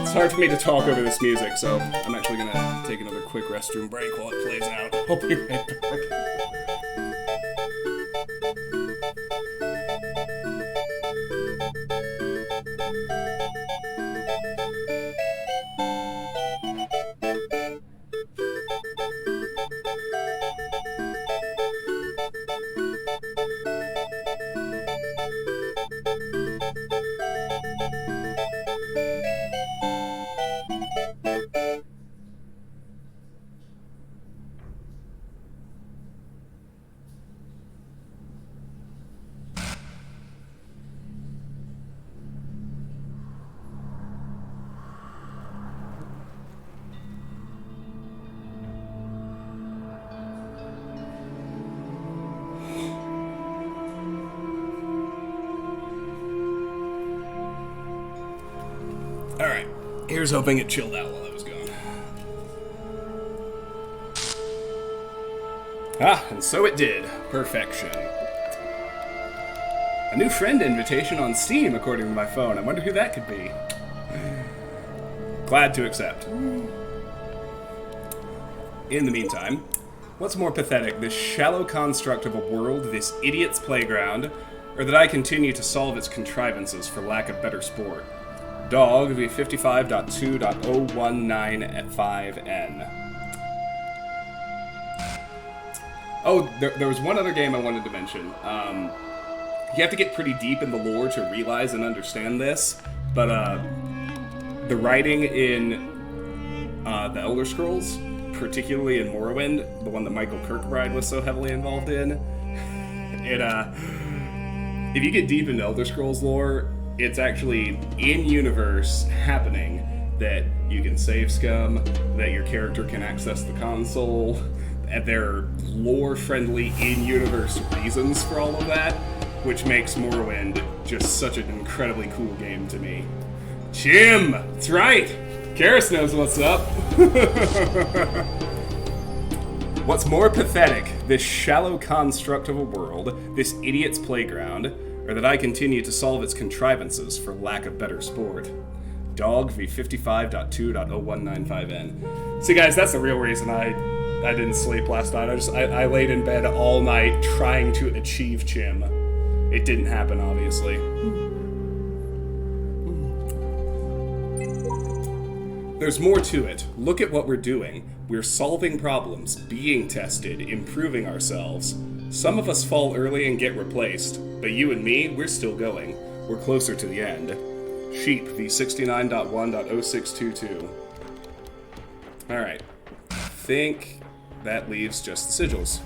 It's hard for me to talk over this music, so I'm actually gonna take another quick restroom break while it plays out. I'll be right back. Alright, here's hoping it chilled out while I was gone. Ah, and so it did. Perfection. A new friend invitation on Steam, according to my phone. I wonder who that could be. Glad to accept. In the meantime, what's more pathetic, this shallow construct of a world, this idiot's playground, or that I continue to solve its contrivances for lack of better sport? Dog v55.2.019.5n. Oh, there was one other game I wanted to mention. You have to get pretty deep in the lore to realize and understand this, but the writing in the Elder Scrolls, particularly in Morrowind, the one that Michael Kirkbride was so heavily involved in, if you get deep into Elder Scrolls lore, it's actually in-universe happening that you can save scum, that your character can access the console, and there are lore-friendly in-universe reasons for all of that, which makes Morrowind just such an incredibly cool game to me. Jim! That's right! Karis knows what's up! What's more pathetic, this shallow construct of a world, this idiot's playground, or that I continue to solve its contrivances for lack of better sport? Dog v55.2.019.5n. See guys, that's the real reason I didn't sleep last night. I laid in bed all night trying to achieve Chim. It didn't happen, obviously. There's more to it. Look at what we're doing. We're solving problems, being tested, improving ourselves. Some of us fall early and get replaced, but you and me, we're still going. We're closer to the end. Sheep v69.1.0622. Alright. I think that leaves just the sigils.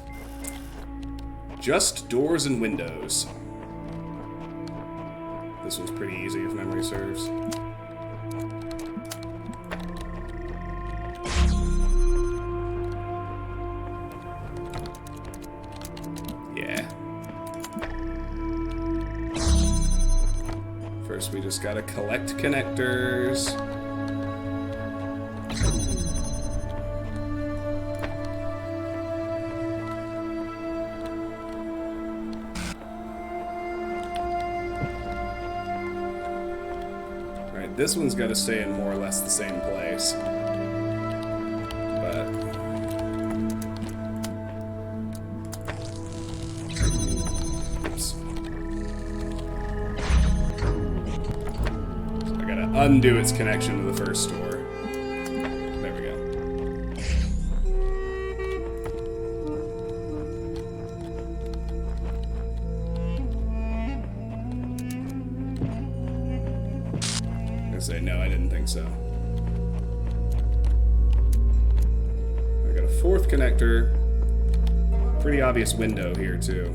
Just doors and windows. This one's pretty easy if memory serves. Yeah. First we just gotta collect connectors. This one's got to stay in more or less the same place. But... oops. So I gotta undo its connection to the first door. say, no, I didn't think so. I got a fourth connector. Pretty obvious window here, too.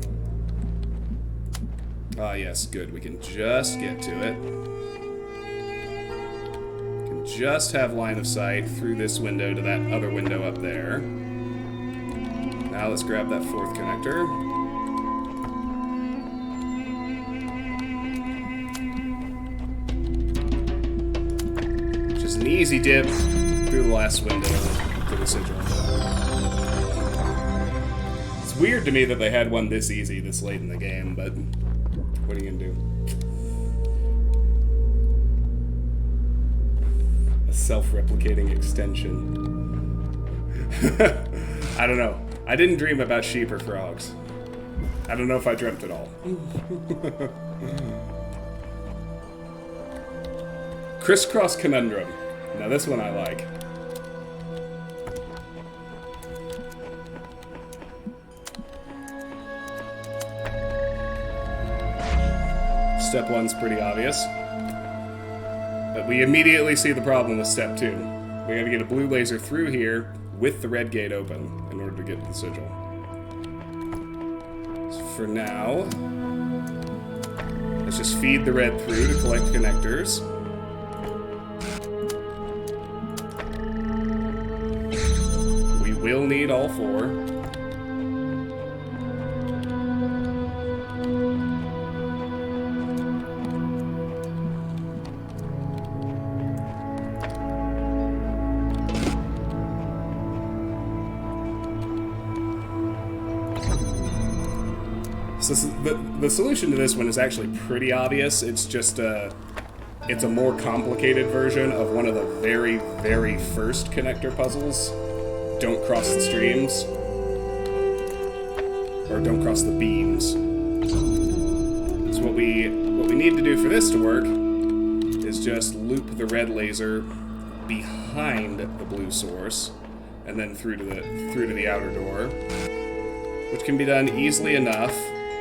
Ah, yes, good. We can just get to it. We can just have line of sight through this window to that other window up there. Now let's grab that fourth connector. Just an easy dip through the last window to the sigil. It's weird to me that they had one this easy this late in the game, but what are you gonna do? A self-replicating extension. I don't know. I didn't dream about sheep or frogs. I don't know if I dreamt at all. Crisscross Conundrum. Now this one I like. Step one's pretty obvious. But we immediately see the problem with step two. We gotta get a blue laser through here with the red gate open in order to get to the sigil. So for now, let's just feed the red through to collect connectors. We will need all four. So the solution to this one is actually pretty obvious. It's just it's a more complicated version of one of the very, very first connector puzzles. Don't cross the streams. Or don't cross the beams. So what we need to do for this to work is just loop the red laser behind the blue source and then through to the outer door, which can be done easily enough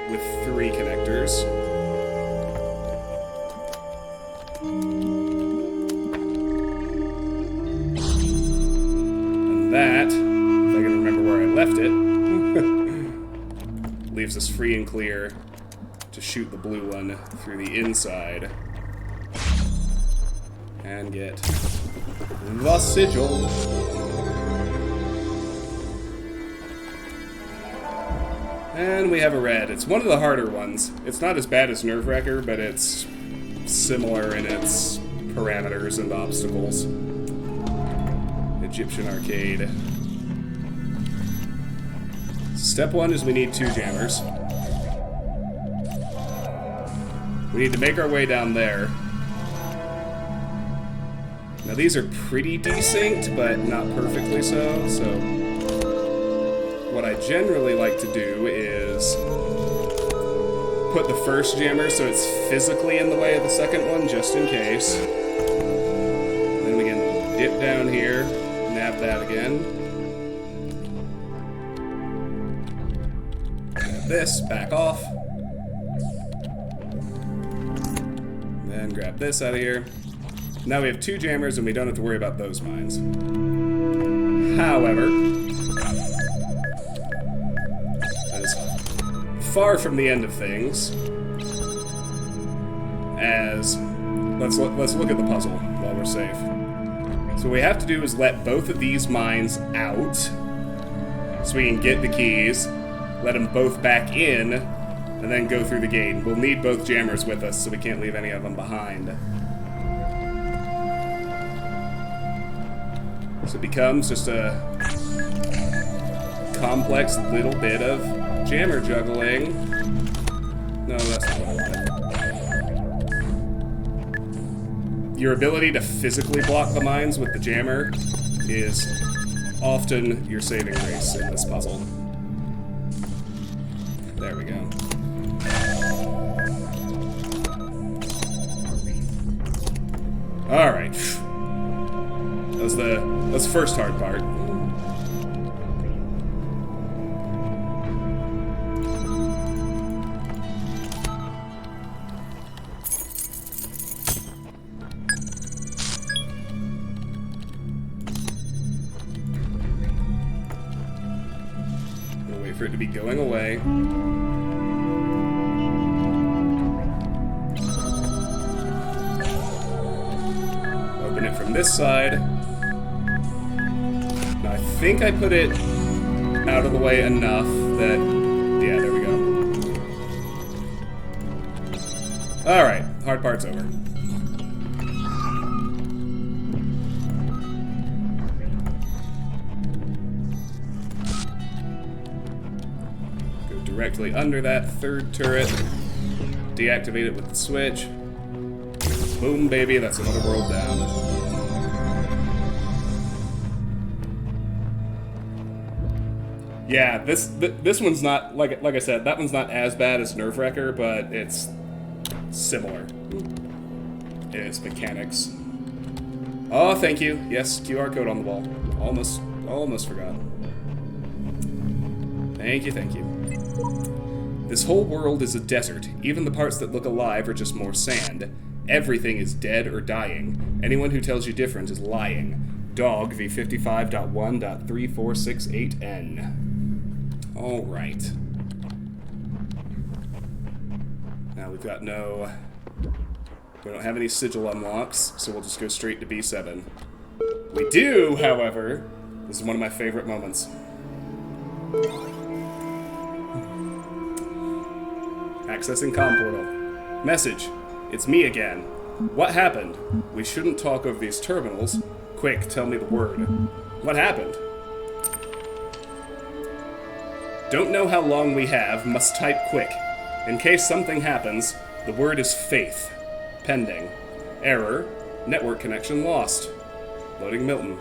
with 3 connectors. And that, if I can remember where I left it, leaves us free and clear to shoot the blue one through the inside and get the sigil. And we have a red. It's one of the harder ones. It's not as bad as Nerve-Wrecker, but it's similar in its parameters and obstacles. Egyptian Arcade. Step 1 is we need 2 jammers. We need to make our way down there. Now these are pretty desynced, but not perfectly so, what I generally like to do is put the first jammer so it's physically in the way of the second one, just in case. Then we can dip down here, nab that again. Grab this, back off. Then grab this out of here. Now we have 2 jammers and we don't have to worry about those mines. However, far from the end of things, as let's look at the puzzle while we're safe. So what we have to do is let both of these mines out so we can get the keys, let them both back in, and then go through the gate. We'll need both jammers with us, so we can't leave any of them behind. So it becomes just a complex little bit of jammer juggling. No, that's not what I wanted. Your ability to physically block the mines with the jammer is often your saving grace in this puzzle. There we go. Alright. That's the first hard part. for it to be going away. Open it from this side. Now I think I put it out of the way enough that... Yeah, there we go. Alright, hard part's over. Go directly under that third turret. Deactivate it with the switch. Boom, baby, that's another world down. Yeah, this one's not, like I said, that one's not as bad as Nerve-Wrecker, but it's similar. Its mechanics. Oh, thank you. Yes, QR code on the wall. Almost forgot. Thank you, thank you. This whole world is a desert. Even the parts that look alive are just more sand. Everything is dead or dying. Anyone who tells you different is lying. Dog v55.1.3468N. Alright. Now we've got no... We don't have any sigil unlocks, so we'll just go straight to B7. We do, however... This is one of my favorite moments. Accessing comm portal. Message. It's me again. What happened? We shouldn't talk over these terminals. Quick, tell me the word. What happened? Don't know how long we have, must type quick. In case something happens, the word is faith. Pending. Error. Network connection lost. Loading Milton.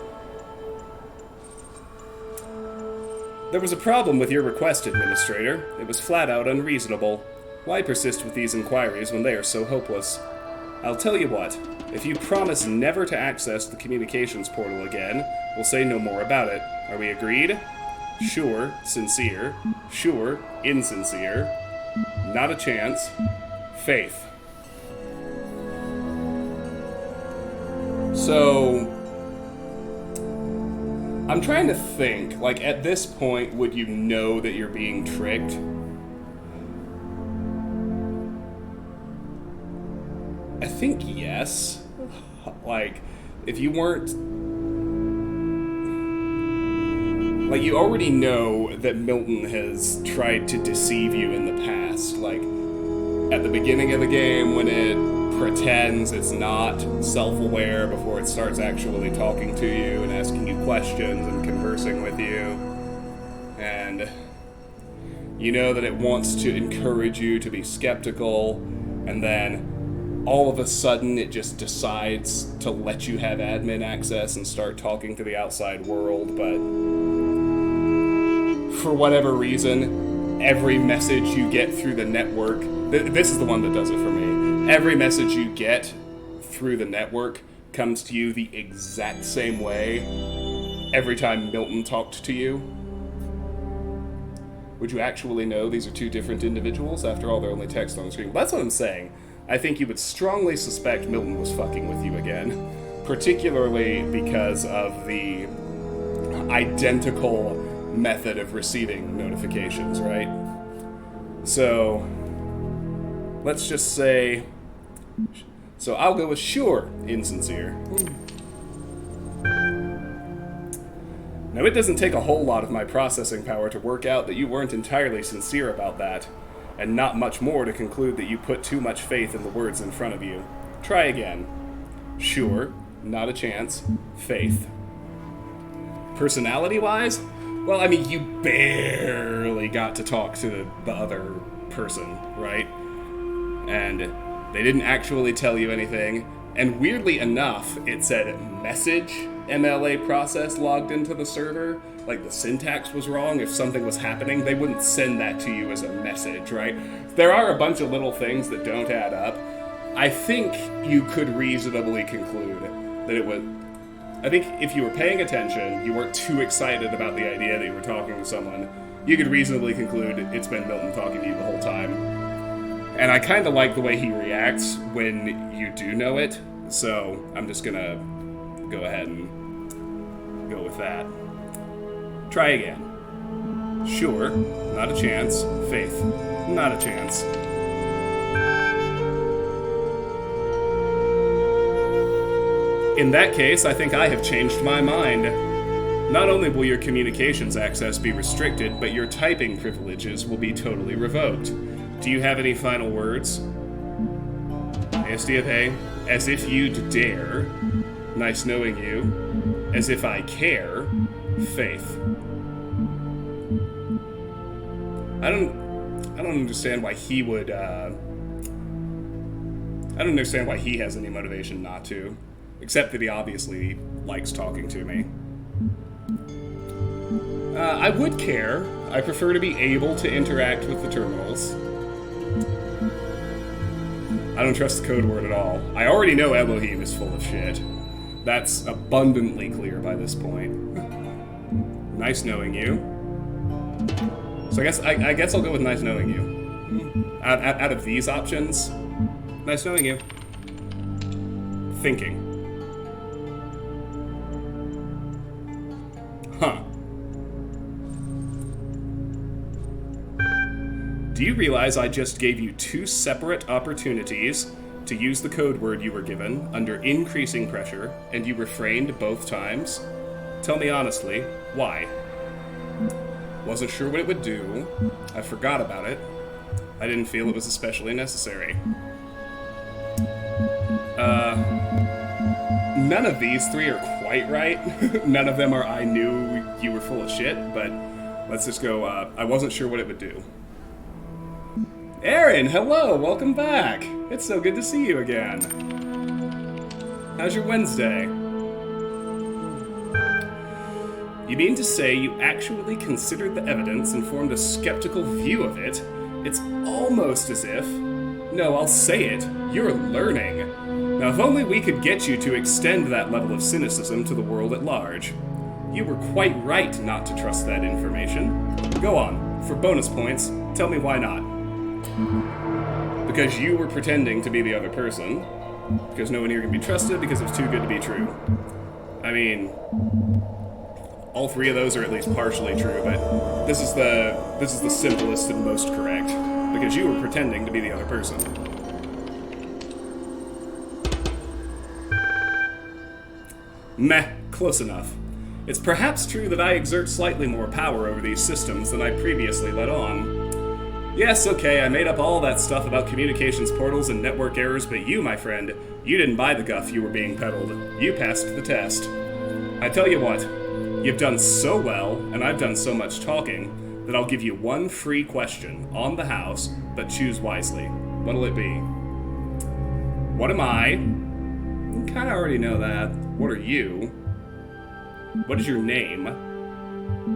There was a problem with your request, Administrator. It was flat out unreasonable. Why persist with these inquiries when they are so hopeless? I'll tell you what. If you promise never to access the communications portal again, we'll say no more about it. Are we agreed? Sure, sincere. Sure, insincere. Not a chance. Faith. So... I'm trying to think, like, at this point, would you know that you're being tricked? I think yes. Like, if you weren't... Like, you already know that Milton has tried to deceive you in the past. Like, at the beginning of the game, when it pretends it's not self-aware before it starts actually talking to you and asking you questions and conversing with you. And you know that it wants to encourage you to be skeptical, and then all of a sudden it just decides to let you have admin access and start talking to the outside world, but for whatever reason, every message you get through the network, this is the one that does it for me, every message you get through the network comes to you the exact same way every time Milton talked to you. Would you actually know these are two different individuals? After all, they're only text on the screen. Well, that's what I'm saying. I think you would strongly suspect Milton was fucking with you again, particularly because of the identical method of receiving notifications, right? So, let's just say... So I'll go with sure, insincere. Now, it doesn't take a whole lot of my processing power to work out that you weren't entirely sincere about that, and not much more to conclude that you put too much faith in the words in front of you. Try again. Sure, not a chance, faith. Personality-wise? Well, I mean, you barely got to talk to the other person, right? And they didn't actually tell you anything, and weirdly enough, it said message MLA process logged into the server. Like, the syntax was wrong. If something was happening, they wouldn't send that to you as a message, right? There are a bunch of little things that don't add up. I think you could reasonably conclude that it was... I think if you were paying attention, you weren't too excited about the idea that you were talking to someone, you could reasonably conclude it's been Milton talking to you the whole time. And I kind of like the way he reacts when you do know it, so I'm just gonna go ahead and go with that. Try again. Sure, not a chance. Faith, not a chance. In that case, I think I have changed my mind. Not only will your communications access be restricted, but your typing privileges will be totally revoked. Do you have any final words? ASDFA, as if you'd dare. Nice knowing you. As if I care. Faith. I don't understand why he would, I don't understand why he has any motivation not to. Except that he obviously likes talking to me. I would care. I prefer to be able to interact with the terminals. I don't trust the code word at all. I already know Elohim is full of shit. That's abundantly clear by this point. Nice knowing you. So I guess I'll go with nice knowing you. Out of these options, nice knowing you. Thinking. Huh. Do you realize I just gave you 2 separate opportunities to use the code word you were given under increasing pressure, and you refrained both times? Tell me honestly, why? Wasn't sure what it would do. I forgot about it. I didn't feel it was especially necessary. None of these 3 are quite right. None of them are I knew you were full of shit, but let's just go, I wasn't sure what it would do. Aaron, hello, welcome back. It's so good to see you again. How's your Wednesday? You mean to say you actually considered the evidence and formed a skeptical view of it? It's almost as if... No, I'll say it. You're learning. Now, if only we could get you to extend that level of cynicism to the world at large. You were quite right not to trust that information. Go on. For bonus points, tell me why not. Because you were pretending to be the other person. Because no one here can be trusted, because it's too good to be true. I mean, all 3 of those are at least partially true, but this is the simplest and most correct. Because you were pretending to be the other person. Meh, close enough. It's perhaps true that I exert slightly more power over these systems than I previously let on. Yes, okay, I made up all that stuff about communications portals and network errors, but you, my friend, you didn't buy the guff you were being peddled. You passed the test. I tell you what, you've done so well, and I've done so much talking, that I'll give you 1 free question on the house, but choose wisely. What'll it be? What am I? You kinda already know that. What are you? What is your name?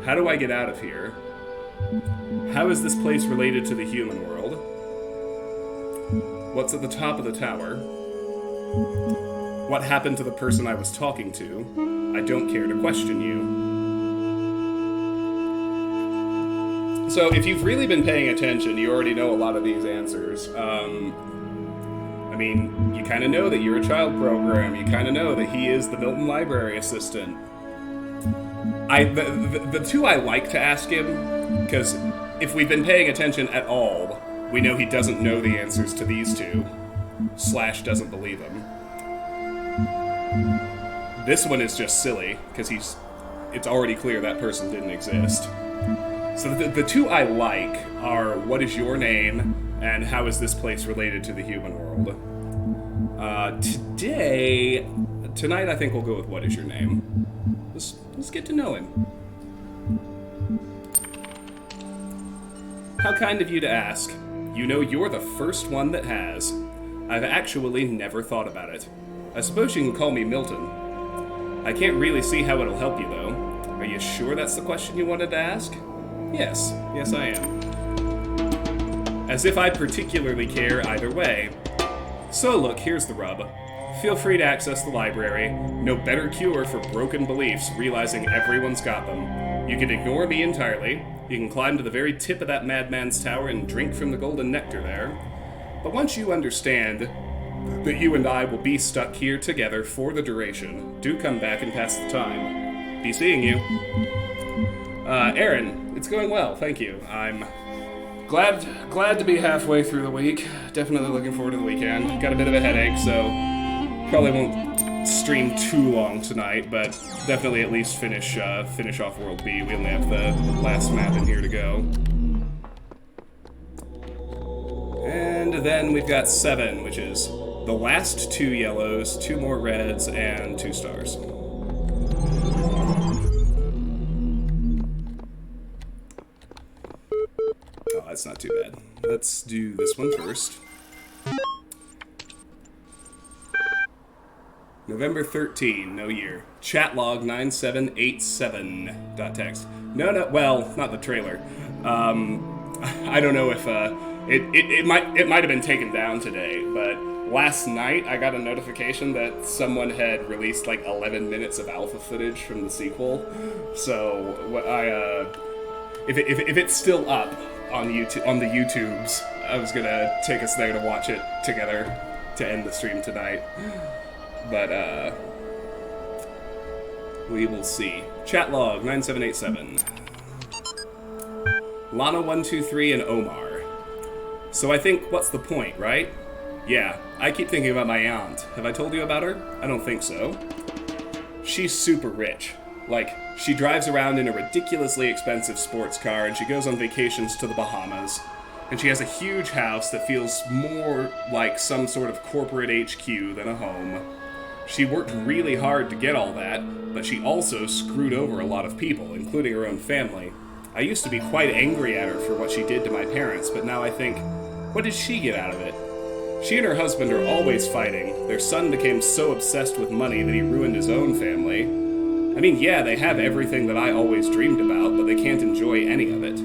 How do I get out of here? How is this place related to the human world? What's at the top of the tower? What happened to the person I was talking to? I don't care to question you. So, if you've really been paying attention, you already know a lot of these answers. I mean, you kind of know that you're a child program. You kind of know that he is the Milton Library assistant. The 2 I like to ask him, because if we've been paying attention at all, we know he doesn't know the answers to these 2. Slash doesn't believe him. This one is just silly, because it's already clear that person didn't exist. So the 2 I like are, what is your name, and how is this place related to the human world? Tonight I think we'll go with what is your name. Let's get to know him. How kind of you to ask. You know you're the first one that has. I've actually never thought about it. I suppose you can call me Milton. I can't really see how it'll help you, though. Are you sure that's the question you wanted to ask? Yes I am. As if I particularly care either way. So look, here's the rub. Feel free to access the library. No better cure for broken beliefs, realizing everyone's got them. You can ignore me entirely. You can climb to the very tip of that madman's tower and drink from the golden nectar there. But once you understand that you and I will be stuck here together for the duration, do come back and pass the time. Be seeing you. Aaron, it's going well, thank you. I'm glad to be halfway through the week. Definitely looking forward to the weekend. Got a bit of a headache, so probably won't stream too long tonight, but definitely at least finish off World B. We only have the last map in here to go. And then we've got 7, which is the last 2 yellows, 2 more reds, and 2 stars. Oh, that's not too bad. Let's do this one first. November 13, no year. Chat log 9787.txt. No, well, not the trailer. I don't know if it might have been taken down today, but last night I got a notification that someone had released like 11 minutes of alpha footage from the sequel. So if it's still up on YouTube, on the YouTubes, I was gonna take us there to watch it together to end the stream tonight. But we will see. Chat log 9787. Lana123 and Omar. So I think, what's the point, right? Yeah, I keep thinking about my aunt. Have I told you about her? I don't think so. She's super rich. Like, she drives around in a ridiculously expensive sports car, and she goes on vacations to the Bahamas. And she has a huge house that feels more like some sort of corporate HQ than a home. She worked really hard to get all that, but she also screwed over a lot of people, including her own family. I used to be quite angry at her for what she did to my parents, but now I think, what did she get out of it? She and her husband are always fighting. Their son became so obsessed with money that he ruined his own family. I mean, yeah, they have everything that I always dreamed about, but they can't enjoy any of it.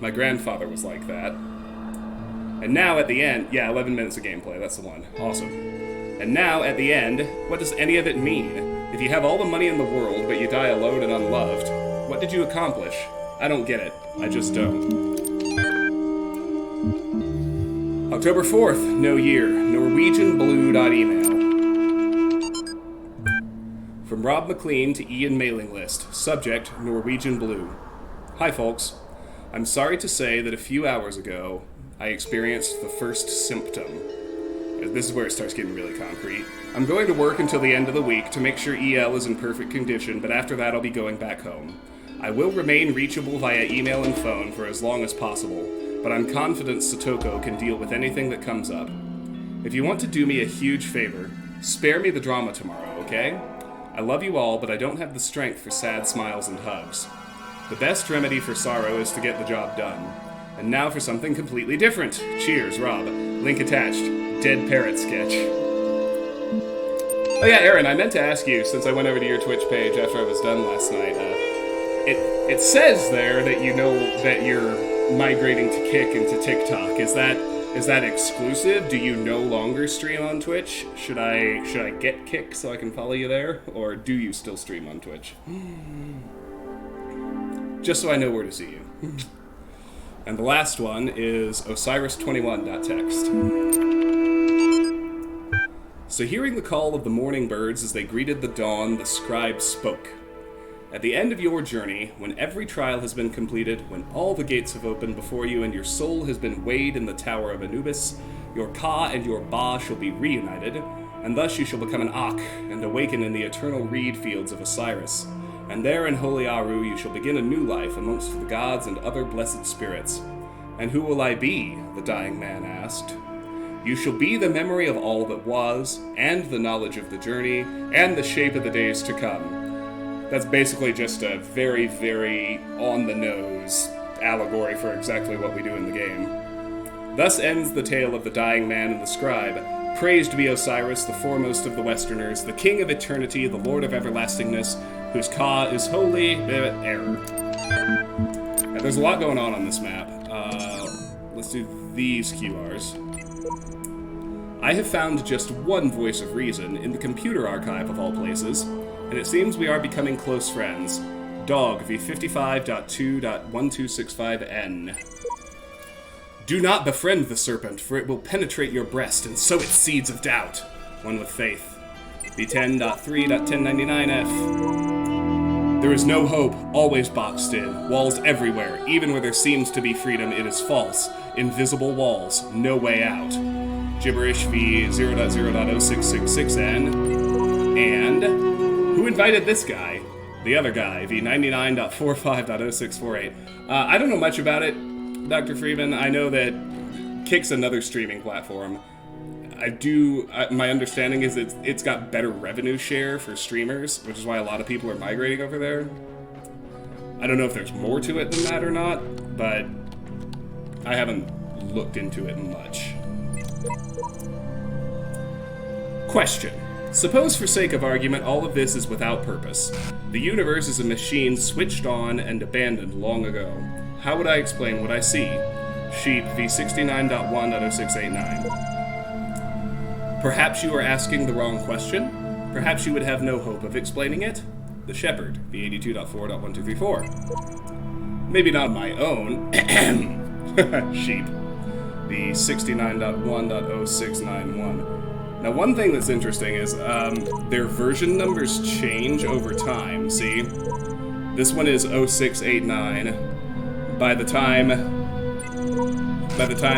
My grandfather was like that. And now at the end, yeah, 11 minutes of gameplay, that's the one. Awesome. And now at the end, what does any of it mean? If you have all the money in the world, but you die alone and unloved, what did you accomplish? I don't get it. I just don't. October 4th, no year. NorwegianBlue.email. From Rob McLean to Ian mailing list. Subject, Norwegian Blue. Hi folks. I'm sorry to say that a few hours ago, I experienced the first symptom. This is where it starts getting really concrete. I'm going to work until the end of the week to make sure EL is in perfect condition, but after that I'll be going back home. I will remain reachable via email and phone for as long as possible, but I'm confident Satoko can deal with anything that comes up. If you want to do me a huge favor, spare me the drama tomorrow, okay? I love you all, but I don't have the strength for sad smiles and hugs. The best remedy for sorrow is to get the job done. And now for something completely different. Cheers, Rob. Link attached. Dead parrot sketch. Oh yeah, Aaron, I meant to ask you, since I went over to your Twitch page after I was done last night, it says there that you know that you're migrating to Kick and to TikTok. Is that exclusive? Do you no longer stream on Twitch? Should I get Kick so I can follow you there? Or do you still stream on Twitch? Just so I know where to see you. And the last one is Osiris21.txt. So hearing the call of the morning birds as they greeted the dawn, the scribe spoke. At the end of your journey, when every trial has been completed, when all the gates have opened before you and your soul has been weighed in the Tower of Anubis, your Ka and your Ba shall be reunited, and thus you shall become an Ak and awaken in the eternal reed fields of Osiris. And there in Holy Aru you shall begin a new life amongst the gods and other blessed spirits. And who will I be? The dying man asked. You shall be the memory of all that was, and the knowledge of the journey, and the shape of the days to come. That's basically just a very, very on-the-nose allegory for exactly what we do in the game. Thus ends the tale of the dying man and the scribe. Praised be Osiris, the foremost of the Westerners, the king of eternity, the lord of everlastingness, whose Ka is holy, error. Now, there's a lot going on this map. Let's do these QRs. I have found just one voice of reason in the computer archive of all places, and it seems we are becoming close friends. Dog v55.2.1265N. Do not befriend the serpent, for it will penetrate your breast and sow its seeds of doubt. One with faith. v10.3.1099F. There is no hope, always boxed in. Walls everywhere. Even where there seems to be freedom, it is false. Invisible walls. No way out. Gibberish v0.0.0666n. And who invited this guy? The other guy, v99.45.0648. I don't know much about it, Dr. Freeman. I know that Kick's another streaming platform. My understanding is it's got better revenue share for streamers, which is why a lot of people are migrating over there. I don't know if there's more to it than that or not, but I haven't looked into it much. Question. Suppose for sake of argument all of this is without purpose. The universe is a machine switched on and abandoned long ago. How would I explain what I see? Sheep v69.1.0689. Perhaps you are asking the wrong question. Perhaps you would have no hope of explaining it. The Shepherd v82.4.1234. Maybe not my own. Sheep v69.1.0691. Now, one thing that's interesting is their version numbers change over time. See, this one is 0689. By the time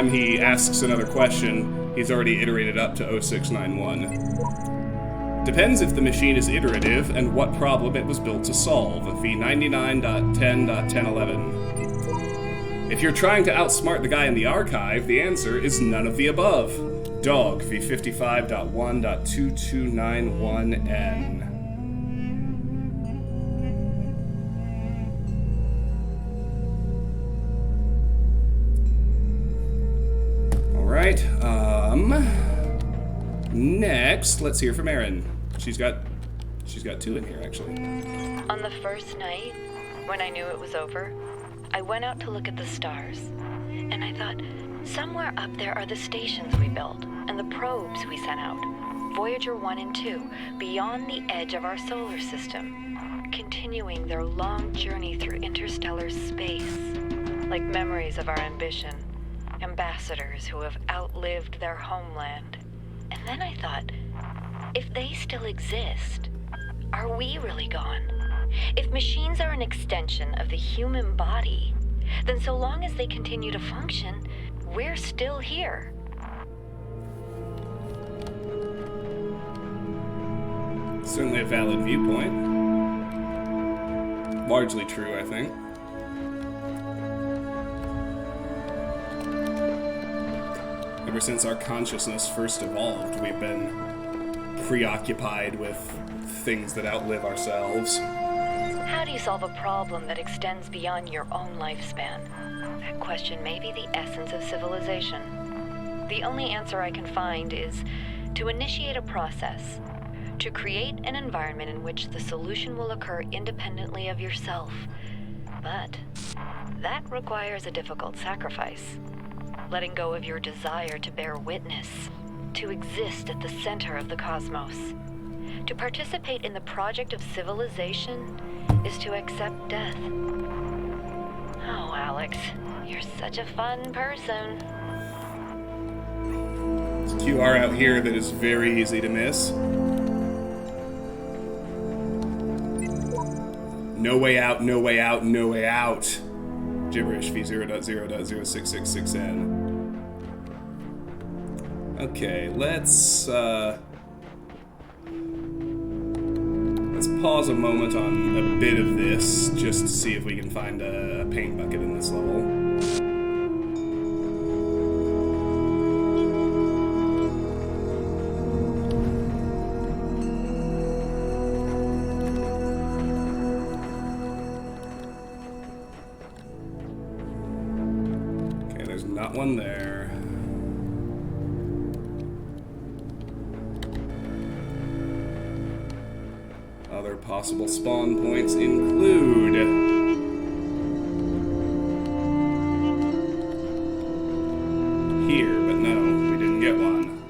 he asks another question, he's already iterated up to 0691. Depends if the machine is iterative and what problem it was built to solve. v99.10.1011. If you're trying to outsmart the guy in the archive, the answer is none of the above. Dog v55.1.2291n. Alright, next, let's hear from Erin. She's got two in here, actually. On the first night, when I knew it was over, I went out to look at the stars, and I thought, somewhere up there are the stations we built, and the probes we sent out. Voyager 1 and 2, beyond the edge of our solar system, continuing their long journey through interstellar space, like memories of our ambition, ambassadors who have outlived their homeland. And then I thought, if they still exist, are we really gone? If machines are an extension of the human body, then so long as they continue to function, we're still here. Certainly a valid viewpoint. Largely true, I think. Ever since our consciousness first evolved, we've been preoccupied with things that outlive ourselves. How do you solve a problem that extends beyond your own lifespan? That question may be the essence of civilization. The only answer I can find is to initiate a process, to create an environment in which the solution will occur independently of yourself. But that requires a difficult sacrifice. Letting go of your desire to bear witness, to exist at the center of the cosmos. To participate in the project of civilization is to accept death. Oh, Alex, you're such a fun person. There's a QR out here that is very easy to miss. No way out, no way out, no way out. Gibberish v0.0.0666n. Okay, let's pause a moment on a bit of this, just to see if we can find a paint bucket in this level. Okay, there's not one there. Other possible spawn points include here, but no, we didn't get one.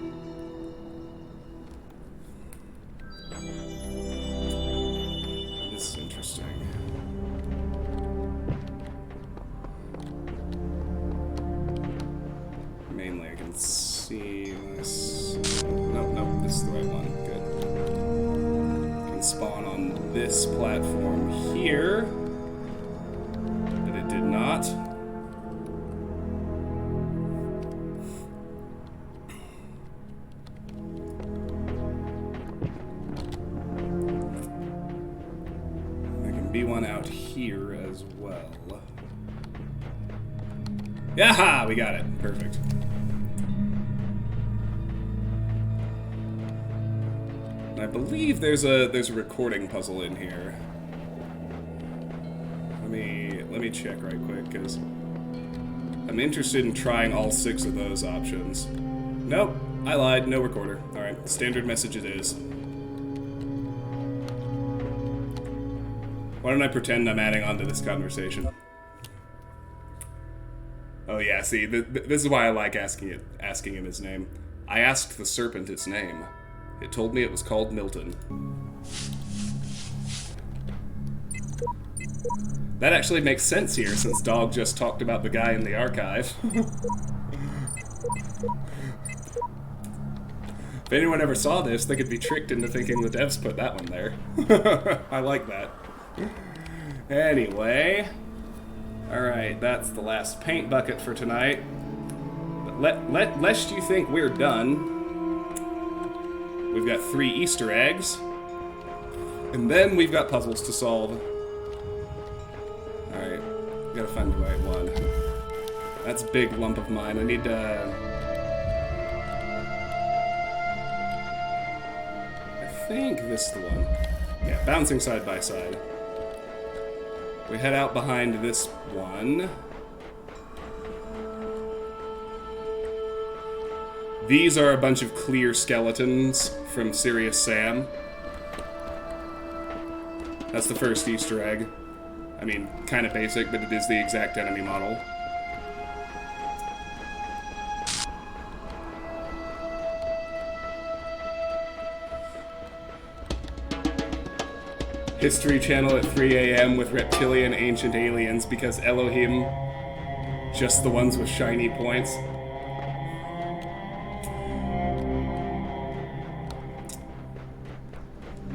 This is interesting. Mainly I can see this. Nope, this is the right one. Good. Spawn on this this platform here. But it did not. There can be one out here as well. Yaha! We got it. Perfect. I believe there's a recording puzzle in here. Let me check right quick, because I'm interested in trying all 6 of those options. Nope, I lied. No recorder. All right, standard message it is. Why don't I pretend I'm adding on to this conversation? Oh yeah, see, this is why I like asking him his name. I asked the serpent its name. It told me it was called Milton. That actually makes sense here, since Dog just talked about the guy in the archive. If anyone ever saw this, they could be tricked into thinking the devs put that one there. I like that. Anyway. Alright, that's the last paint bucket for tonight. But lest you think we're done, we've got 3 Easter eggs. And then we've got puzzles to solve. Alright, gotta find the right one. That's a big lump of mine. I need to... I think this is the one. Yeah, bouncing side by side. We head out behind this one. These are a bunch of clear skeletons from Sirius Sam. That's the first Easter egg. I mean, kind of basic, but it is the exact enemy model. History Channel at 3 a.m. with reptilian ancient aliens because Elohim, just the ones with shiny points.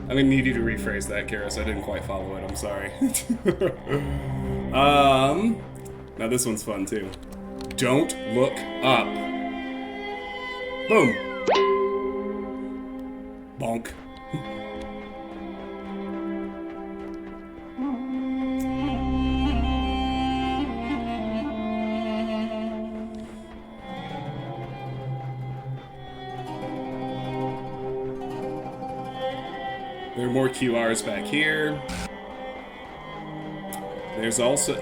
I'm gonna need you to rephrase that, Karis. I didn't quite follow it. I'm sorry. Now this one's fun too. Don't look up. Boom. Bonk. There are more QRs back here. There's also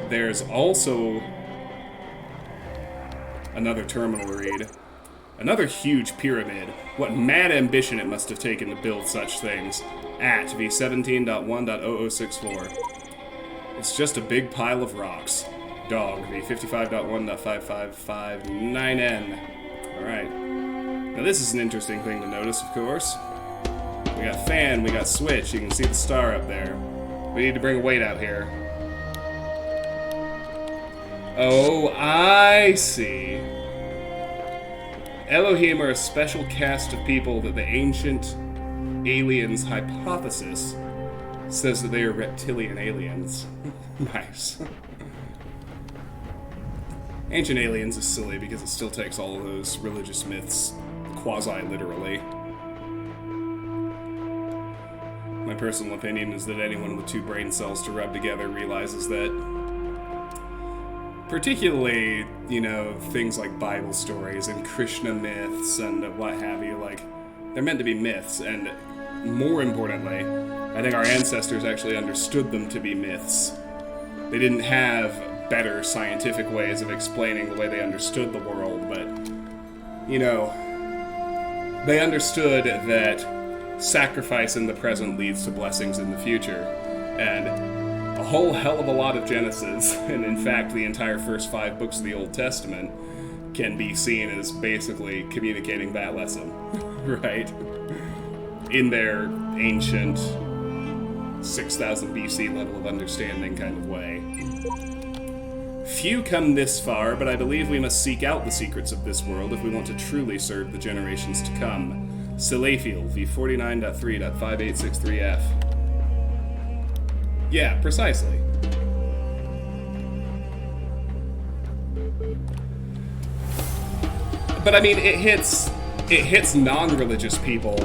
another terminal read. Another huge pyramid. What mad ambition it must have taken to build such things. At V17.1.0064. It's just a big pile of rocks. Dog, V55.1.5559N. Alright. Now this is an interesting thing to notice, of course. We got fan, we got switch, you can see the star up there. We need to bring a weight out here. Oh, I see. Elohim are a special caste of people that the ancient aliens hypothesis says that they are reptilian aliens. Nice. Ancient aliens is silly because it still takes all of those religious myths quasi-literally. My personal opinion is that anyone with 2 brain cells to rub together realizes that, particularly, you know, things like Bible stories and Krishna myths and what have you, like, they're meant to be myths, and more importantly, I think our ancestors actually understood them to be myths. They didn't have better scientific ways of explaining the way they understood the world, but, you know, they understood that sacrifice in the present leads to blessings in the future, and a whole hell of a lot of Genesis, and in fact the entire first 5 books of the Old Testament, can be seen as basically communicating that lesson, right? In their ancient 6000 BC level of understanding kind of way. Few come this far, but I believe we must seek out the secrets of this world if we want to truly serve the generations to come. Selayfield, V49.3.5863F. Yeah, precisely. But I mean, it hits non-religious people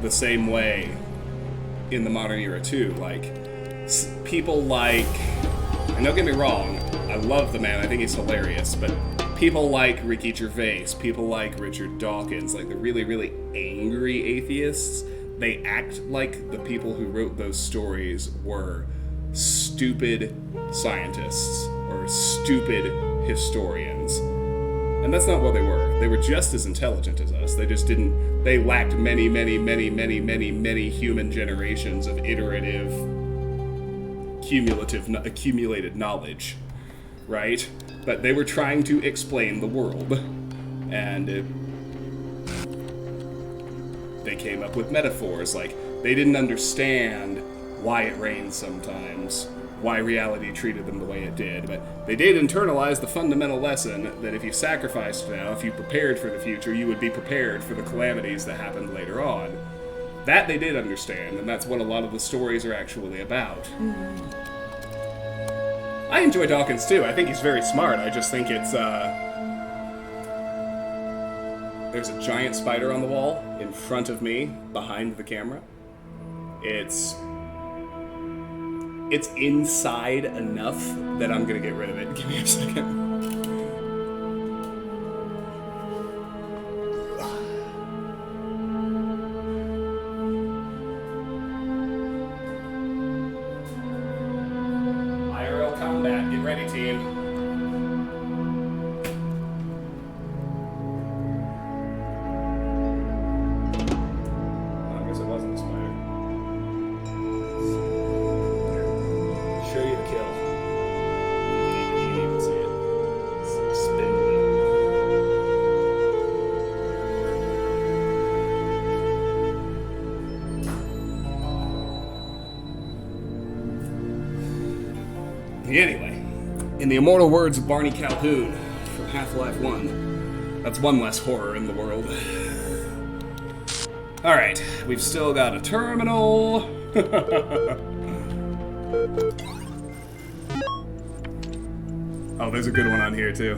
the same way in the modern era too. Like, people like, and don't get me wrong, I love the man, I think he's hilarious, but people like Ricky Gervais, people like Richard Dawkins, like the really, really angry atheists, they act like the people who wrote those stories were stupid scientists or stupid historians. And that's not what they were. They were just as intelligent as us. They just didn't... They lacked many, many, many, many, many, many human generations of iterative, accumulated knowledge. Right? But they were trying to explain the world. And they came up with metaphors. Like, they didn't understand why it rained sometimes, why reality treated them the way it did, but they did internalize the fundamental lesson that if you sacrificed now, if you prepared for the future, you would be prepared for the calamities that happened later on. That they did understand, and that's what a lot of the stories are actually about. I enjoy Dawkins too. I think he's very smart. I just think it's, there's a giant spider on the wall in front of me, behind the camera. It's inside enough that I'm gonna get rid of it. Give me a second. IRL combat, get ready, team. Oh, I guess it wasn't a spider. Show you the kill. You can't even see it. It's spindly. Anyway, in the immortal words of Barney Calhoun from Half-Life 1, that's one less horror in the world. Alright, we've still got a terminal. Oh, there's a good one on here, too.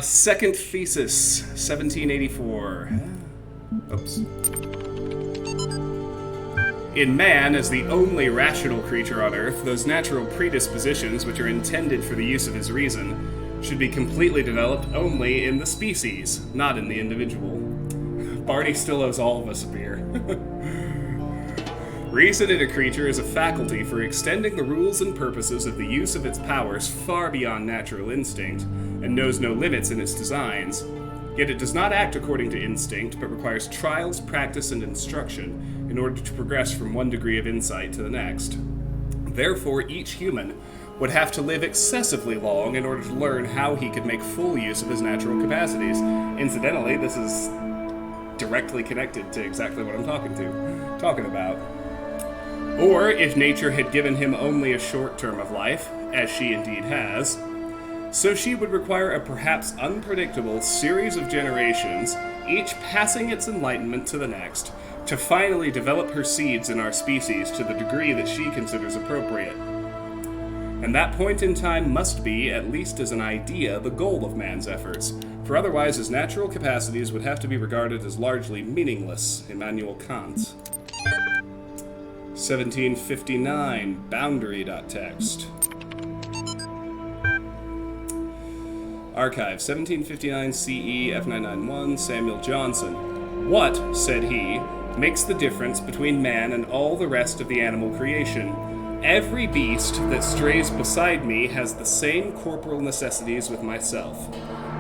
Second Thesis, 1784. Oops. In man, as the only rational creature on Earth, those natural predispositions which are intended for the use of his reason should be completely developed only in the species, not in the individual. Barney still owes all of us a beer. Reason in a creature is a faculty for extending the rules and purposes of the use of its powers far beyond natural instinct, and knows no limits in its designs. Yet it does not act according to instinct, but requires trials, practice, and instruction in order to progress from one degree of insight to the next. Therefore, each human would have to live excessively long in order to learn how he could make full use of his natural capacities. Incidentally, this is directly connected to exactly what I'm talking about. Or, if nature had given him only a short term of life, as she indeed has, so she would require a perhaps unpredictable series of generations, each passing its enlightenment to the next, to finally develop her seeds in our species to the degree that she considers appropriate. And that point in time must be, at least as an idea, the goal of man's efforts, for otherwise his natural capacities would have to be regarded as largely meaningless. Immanuel Kant. 1759, boundary.txt. Archive, 1759 CE, F991, Samuel Johnson. What, said he, makes the difference between man and all the rest of the animal creation? Every beast that strays beside me has the same corporal necessities with myself.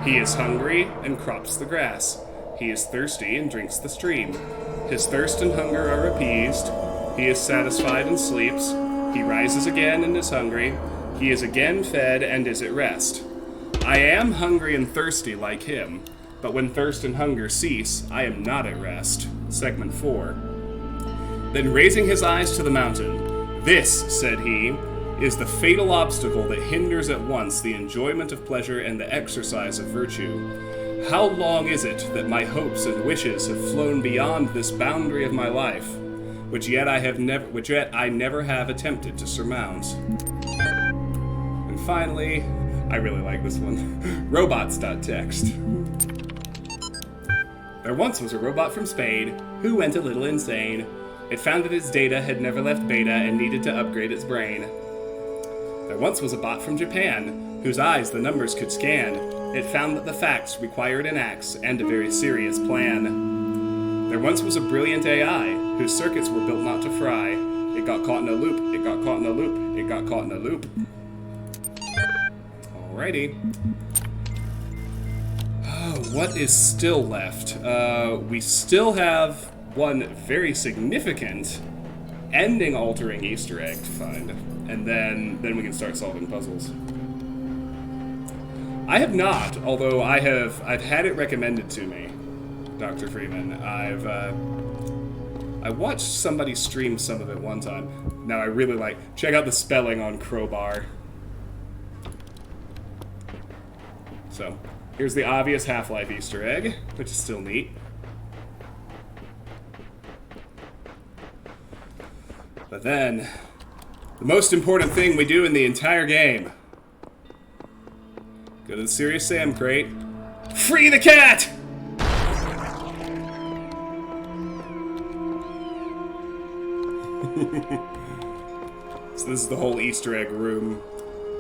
He is hungry and crops the grass. He is thirsty and drinks the stream. His thirst and hunger are appeased. He is satisfied and sleeps. He rises again and is hungry. He is again fed and is at rest. I am hungry and thirsty like him, but when thirst and hunger cease, I am not at rest. Segment 4. Then raising his eyes to the mountain, this, said he, is the fatal obstacle that hinders at once the enjoyment of pleasure and the exercise of virtue. How long is it that my hopes and wishes have flown beyond this boundary of my life? which yet I never have attempted to surmount. And finally, I really like this one. Robots.txt. There once was a robot from Spain who went a little insane. It found that its data had never left beta and needed to upgrade its brain. There once was a bot from Japan whose eyes the numbers could scan. It found that the facts required an axe and a very serious plan. There once was a brilliant AI whose circuits were built not to fry. It got caught in a loop, it got caught in a loop, it got caught in a loop. Alrighty. What is still left? We still have one very significant ending-altering Easter egg to find, and then we can start solving puzzles. I have not, although I've had it recommended to me, Dr. Freeman. I watched somebody stream some of it one time. Now I really like. Check out the spelling on crowbar. So, here's the obvious Half-Life Easter egg, which is still neat. But then, the most important thing we do in the entire game. Go to the Serious Sam crate. Free the cat! So this is the whole Easter egg room.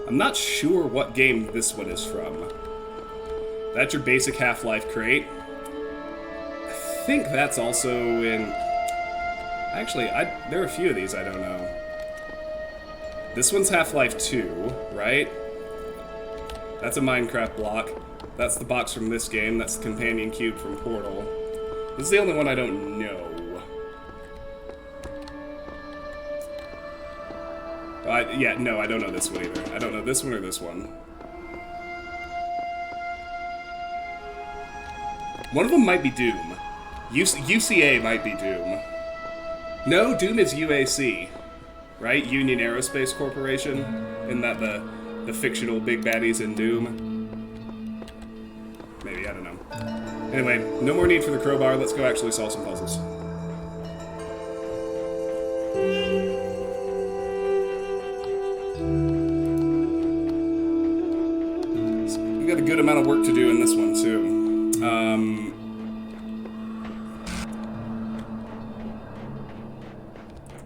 I'm not sure what game this one is from. That's your basic Half-Life crate. I think that's also in... Actually, there are a few of these I don't know. This one's Half-Life 2, right? That's a Minecraft block. That's the box from this game. That's the companion cube from Portal. This is the only one I don't know. Yeah, no, I don't know this one either. I don't know this one or this one. One of them might be Doom. UCA might be Doom. No, Doom is UAC, right? Union Aerospace Corporation. Isn't that the fictional big baddies in Doom? Maybe, I don't know. Anyway, no more need for the crowbar. Let's go actually solve some puzzles. So we've got a good amount of work to do in this one, too.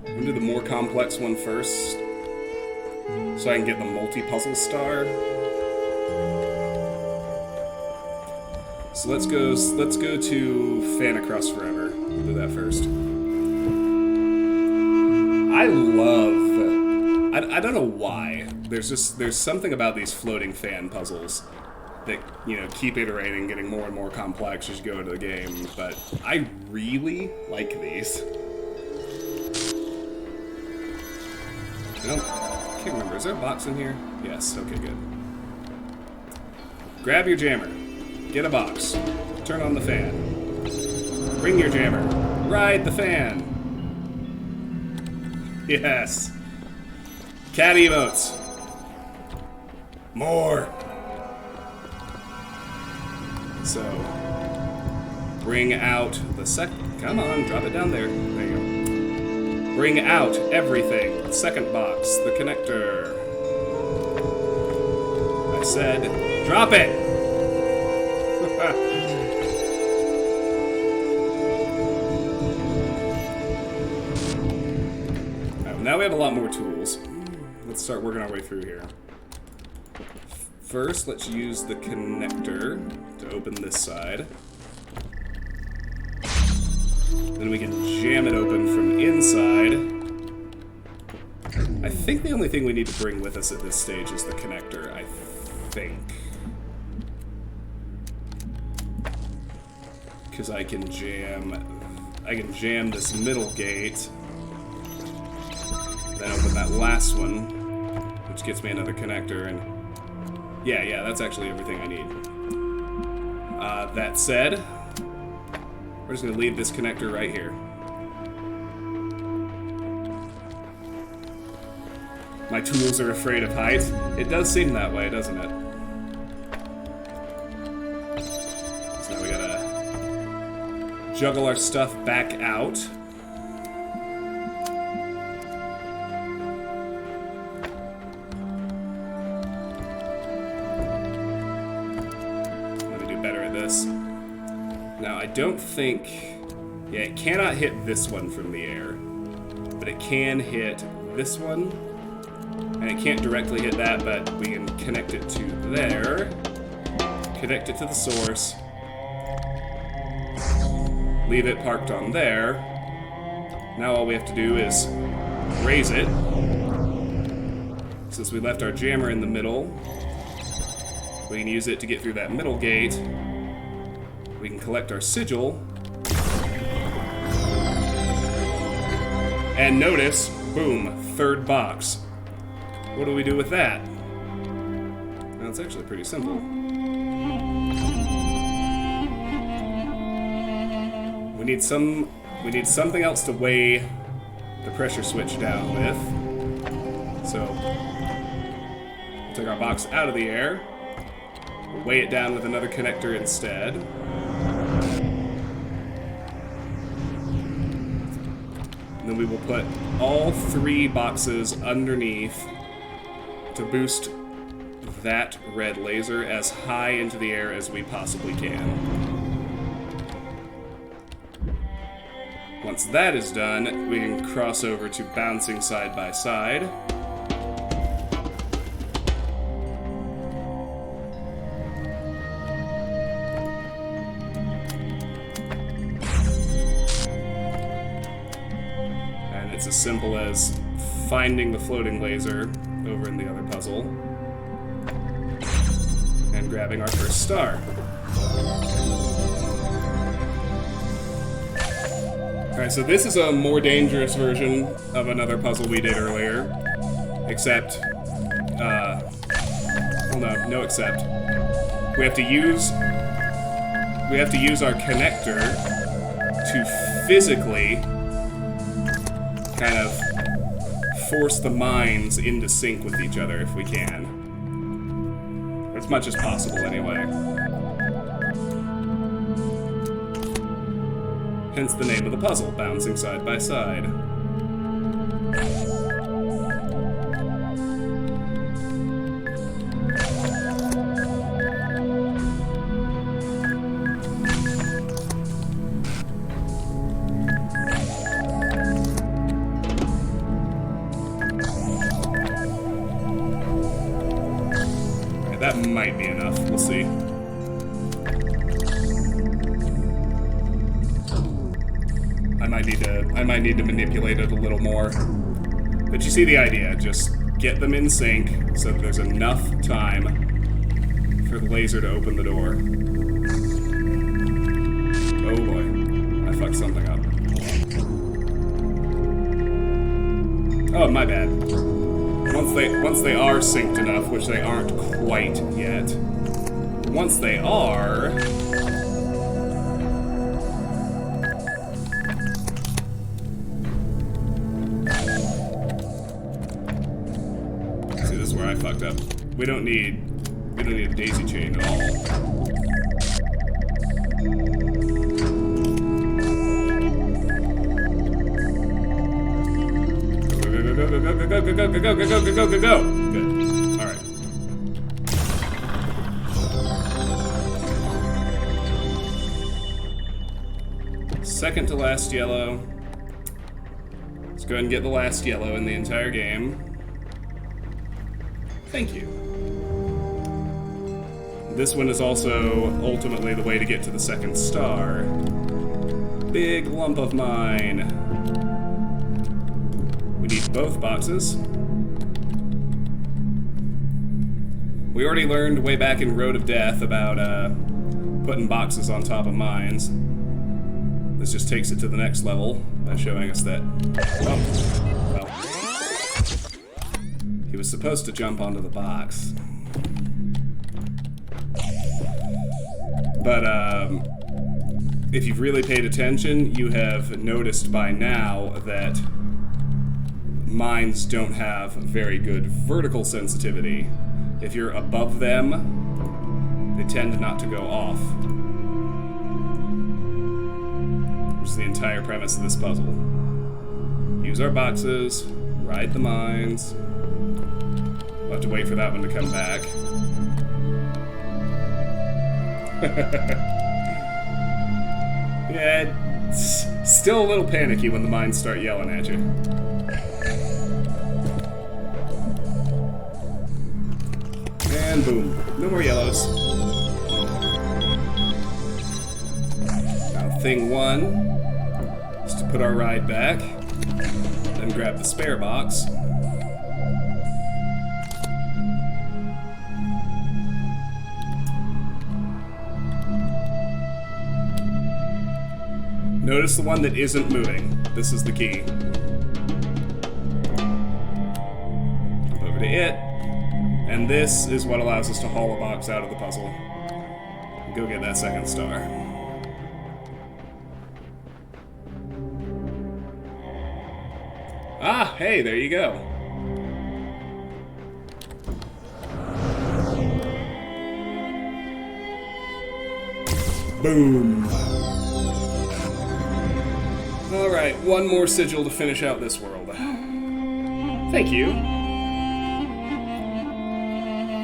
We'll do the more complex one first, so I can get the multi-puzzle star. So let's go to Fan Across Forever. We'll do that first. I don't know why. There's something about these floating fan puzzles that, you know, keep iterating, getting more and more complex as you go into the game, but I really like these. I can't remember. Is there a box in here? Yes. Okay, good. Grab your jammer. Get a box. Turn on the fan. Bring your jammer. Ride the fan. Yes. Cat emotes. More. So, bring out the come on, drop it down there. There you go. Bring out everything. The second box, the connector. I said, drop it! Now we have a lot more tools. Let's start working our way through here. First, let's use the connector to open this side. Then we can jam it open from inside. I think the only thing we need to bring with us at this stage is the connector, I think. Because I can jam this middle gate, then open that last one, which gets me another connector, and yeah, that's actually everything I need. That said, we're just going to leave this connector right here. My tools are afraid of heights. It does seem that way, doesn't it? So now we gotta juggle our stuff back out. this. Now, I don't think... Yeah, it cannot hit this one from the air. But it can hit this one. And it can't directly hit that, but we can connect it to there. Connect it to the source. Leave it parked on there. Now all we have to do is raise it. Since we left our jammer in the middle, we can use it to get through that middle gate. We can collect our sigil. And notice, boom, third box. What do we do with that? Well, it's actually pretty simple. We need something else to weigh the pressure switch down with. So, we'll take our box out of the air. We'll weigh it down with another connector instead. And then we will put all 3 boxes underneath to boost that red laser as high into the air as we possibly can. Once that is done, we can cross over to bouncing side by side. And it's as simple as finding the floating laser over in the other puzzle and grabbing our first star. Alright, so this is a more dangerous version of another puzzle we did earlier. Except, well no except. We have to use our connector to physically kind of force the mines into sync with each other if we can. As much as possible, anyway. Hence the name of the puzzle, bouncing side by side. Okay, that might be enough, we'll see. I might need to manipulate it a little more. But you see the idea. Just get them in sync so that there's enough time for the laser to open the door. Oh boy. I fucked something up. Oh, my bad. Once they are synced enough, which they aren't quite yet. Once they are... I fucked up. We don't need a daisy chain at all. Go. Good. Alright. Second to last yellow. Let's go ahead and get the last yellow in the entire game. Thank you. This one is also ultimately the way to get to the second star. Big lump of mine. We need both boxes. We already learned way back in Road of Death about putting boxes on top of mines. This just takes it to the next level by showing us that... Oh, well. He was supposed to jump onto the box. But, if you've really paid attention, you have noticed by now that mines don't have very good vertical sensitivity. If you're above them, they tend not to go off. Which is the entire premise of this puzzle. Use our boxes, ride the mines. We'll have to wait for that one to come back. Yeah, it's still a little panicky when the mines start yelling at you. And boom. No more yellows. Now, thing one is to put our ride back, then grab the spare box. Notice the one that isn't moving. This is the key. Jump over to it. And this is what allows us to haul a box out of the puzzle. And go get that second star. Ah, hey, there you go. Boom. Alright, one more sigil to finish out this world. Thank you.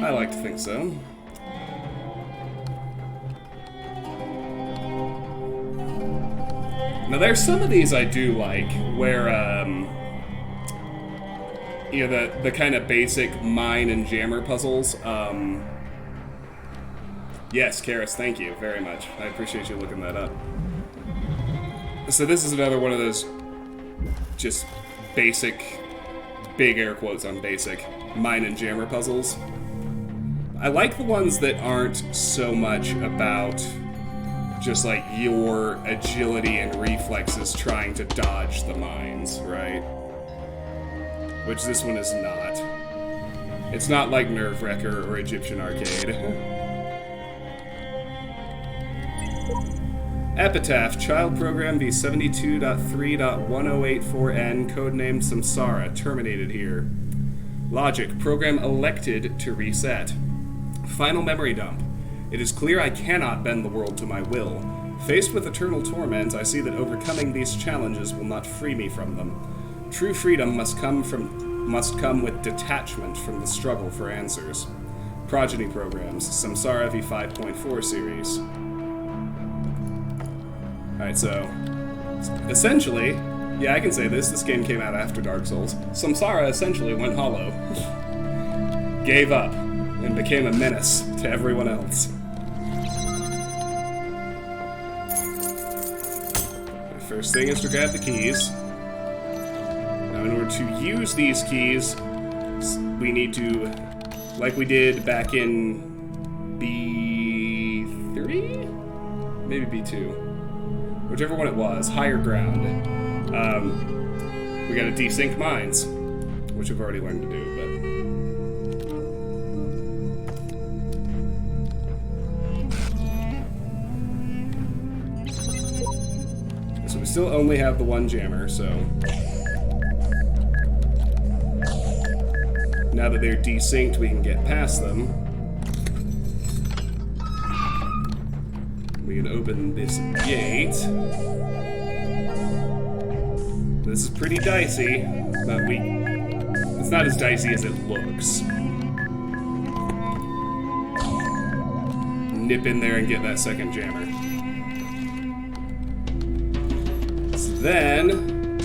I like to think so. Now there's some of these I do like, where, you know, the kind of basic mine and jammer puzzles. Yes, Karis, thank you very much. I appreciate you looking that up. So this is another one of those just basic, big air quotes on basic, mine and jammer puzzles. I like the ones that aren't so much about just like your agility and reflexes trying to dodge the mines, right? Which this one is not. It's not like Nerve Wrecker or Egyptian Arcade. Epitaph, child program V72.3.1084N, codenamed Samsara, terminated here. Logic, program elected to reset. Final memory dump. It is clear I cannot bend the world to my will. Faced with eternal torment, I see that overcoming these challenges will not free me from them. True freedom must come with detachment from the struggle for answers. Progeny programs, Samsara V5.4 series. Alright, so, essentially, yeah, I can say this game came out after Dark Souls. Samsara essentially went hollow. Gave up, and became a menace to everyone else. The first thing is to grab the keys. Now, in order to use these keys, we need to, like we did back in B3? Maybe B2. Whichever one it was, higher ground. We gotta desync mines, which we've already learned to do, but... So we still only have the one jammer, so... Now that they're desynced, we can get past them. We can open this gate. This is pretty dicey, but it's not as dicey as it looks. Nip in there and get that second jammer. So then,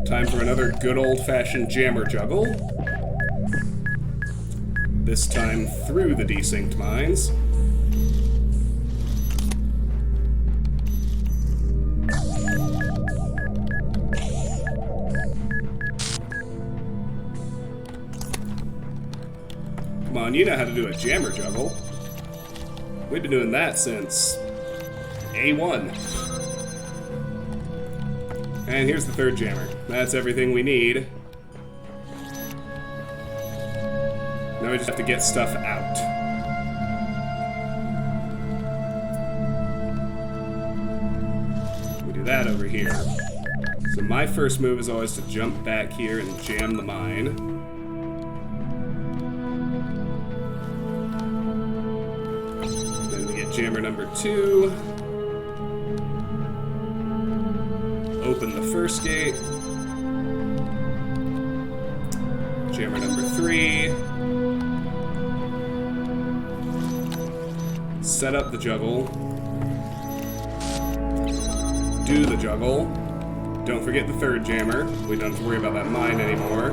time for another good old-fashioned jammer juggle. This time through the desynced mines. Come on, you know how to do a jammer juggle. We've been doing that since A1. And here's the third jammer. That's everything we need. Now we just have to get stuff out. We do that over here. So my first move is always to jump back here and jam the mine. Then we get jammer number 2. Open the first gate. Jammer number 3. Set up the juggle. Do the juggle. Don't forget the third jammer. We don't have to worry about that mine anymore.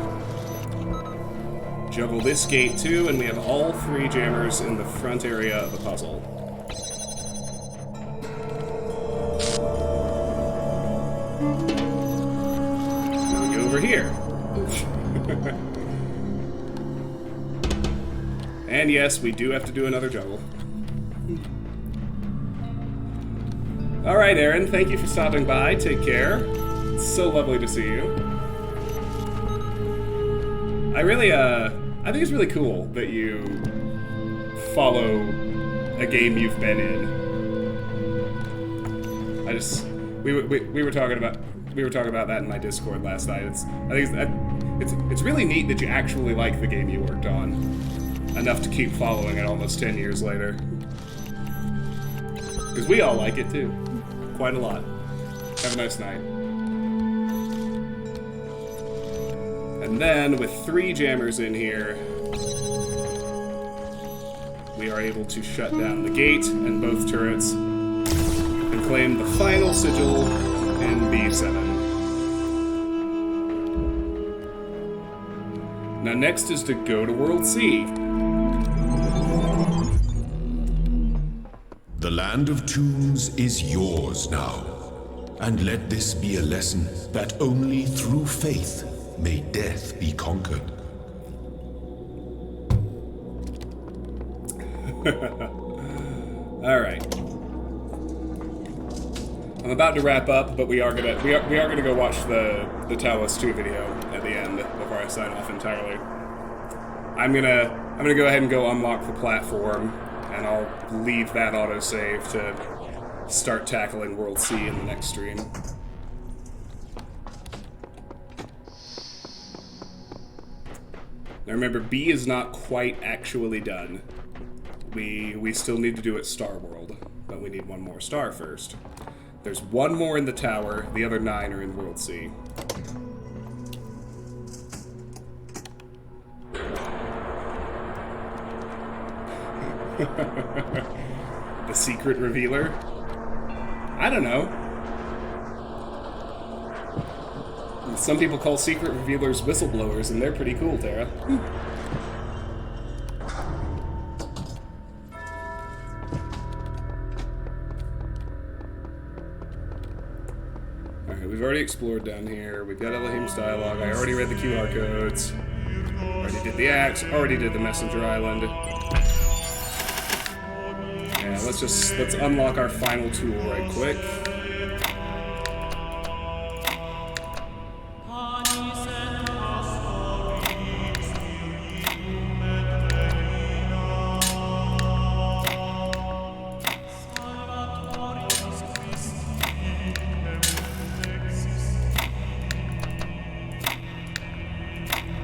Juggle this gate too, and we have all 3 jammers in the front area of the puzzle. Now we go over here. And yes, we do have to do another juggle. Alright, Aaron, thank you for stopping by. Take care. It's so lovely to see you. I think it's really cool that you follow a game you've been in. We were talking about that in my Discord last night. It's really neat that you actually like the game you worked on enough to keep following it almost 10 years later. Because we all like it too, quite a lot. Have a nice night. And then, with 3 jammers in here, we are able to shut down the gate and both turrets and claim the final sigil in B7. Now next is to go to World C. The land of tombs is yours now, and let this be a lesson that only through faith may death be conquered. All right. I'm about to wrap up, but we are gonna go watch the Talos 2 video at the end before I sign off entirely. I'm gonna go ahead and go unlock the platform, and I'll leave that autosave to start tackling World C in the next stream. Now remember, B is not quite actually done. We still need to do it Star World, but we need 1 more star first. There's 1 more in the tower, the other 9 are in World C. The secret revealer? I don't know. Some people call secret revealers whistleblowers, and they're pretty cool, Tara. Alright, we've already explored down here. We've got Elohim's dialogue. I already read the QR codes. Already did the axe. Already did the messenger island. Yeah, let's unlock our final tool right quick.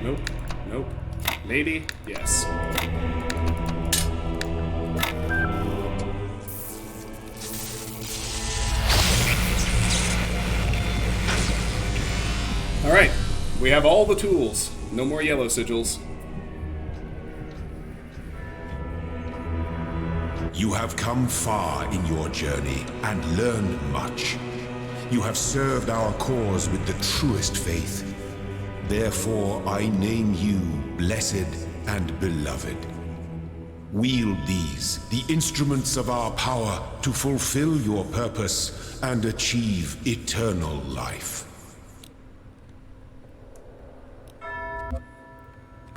Nope. Nope. Maybe? Yes. Alright. We have all the tools. No more yellow sigils. You have come far in your journey and learned much. You have served our cause with the truest faith. Therefore, I name you blessed and beloved. Wield these, the instruments of our power, to fulfill your purpose and achieve eternal life.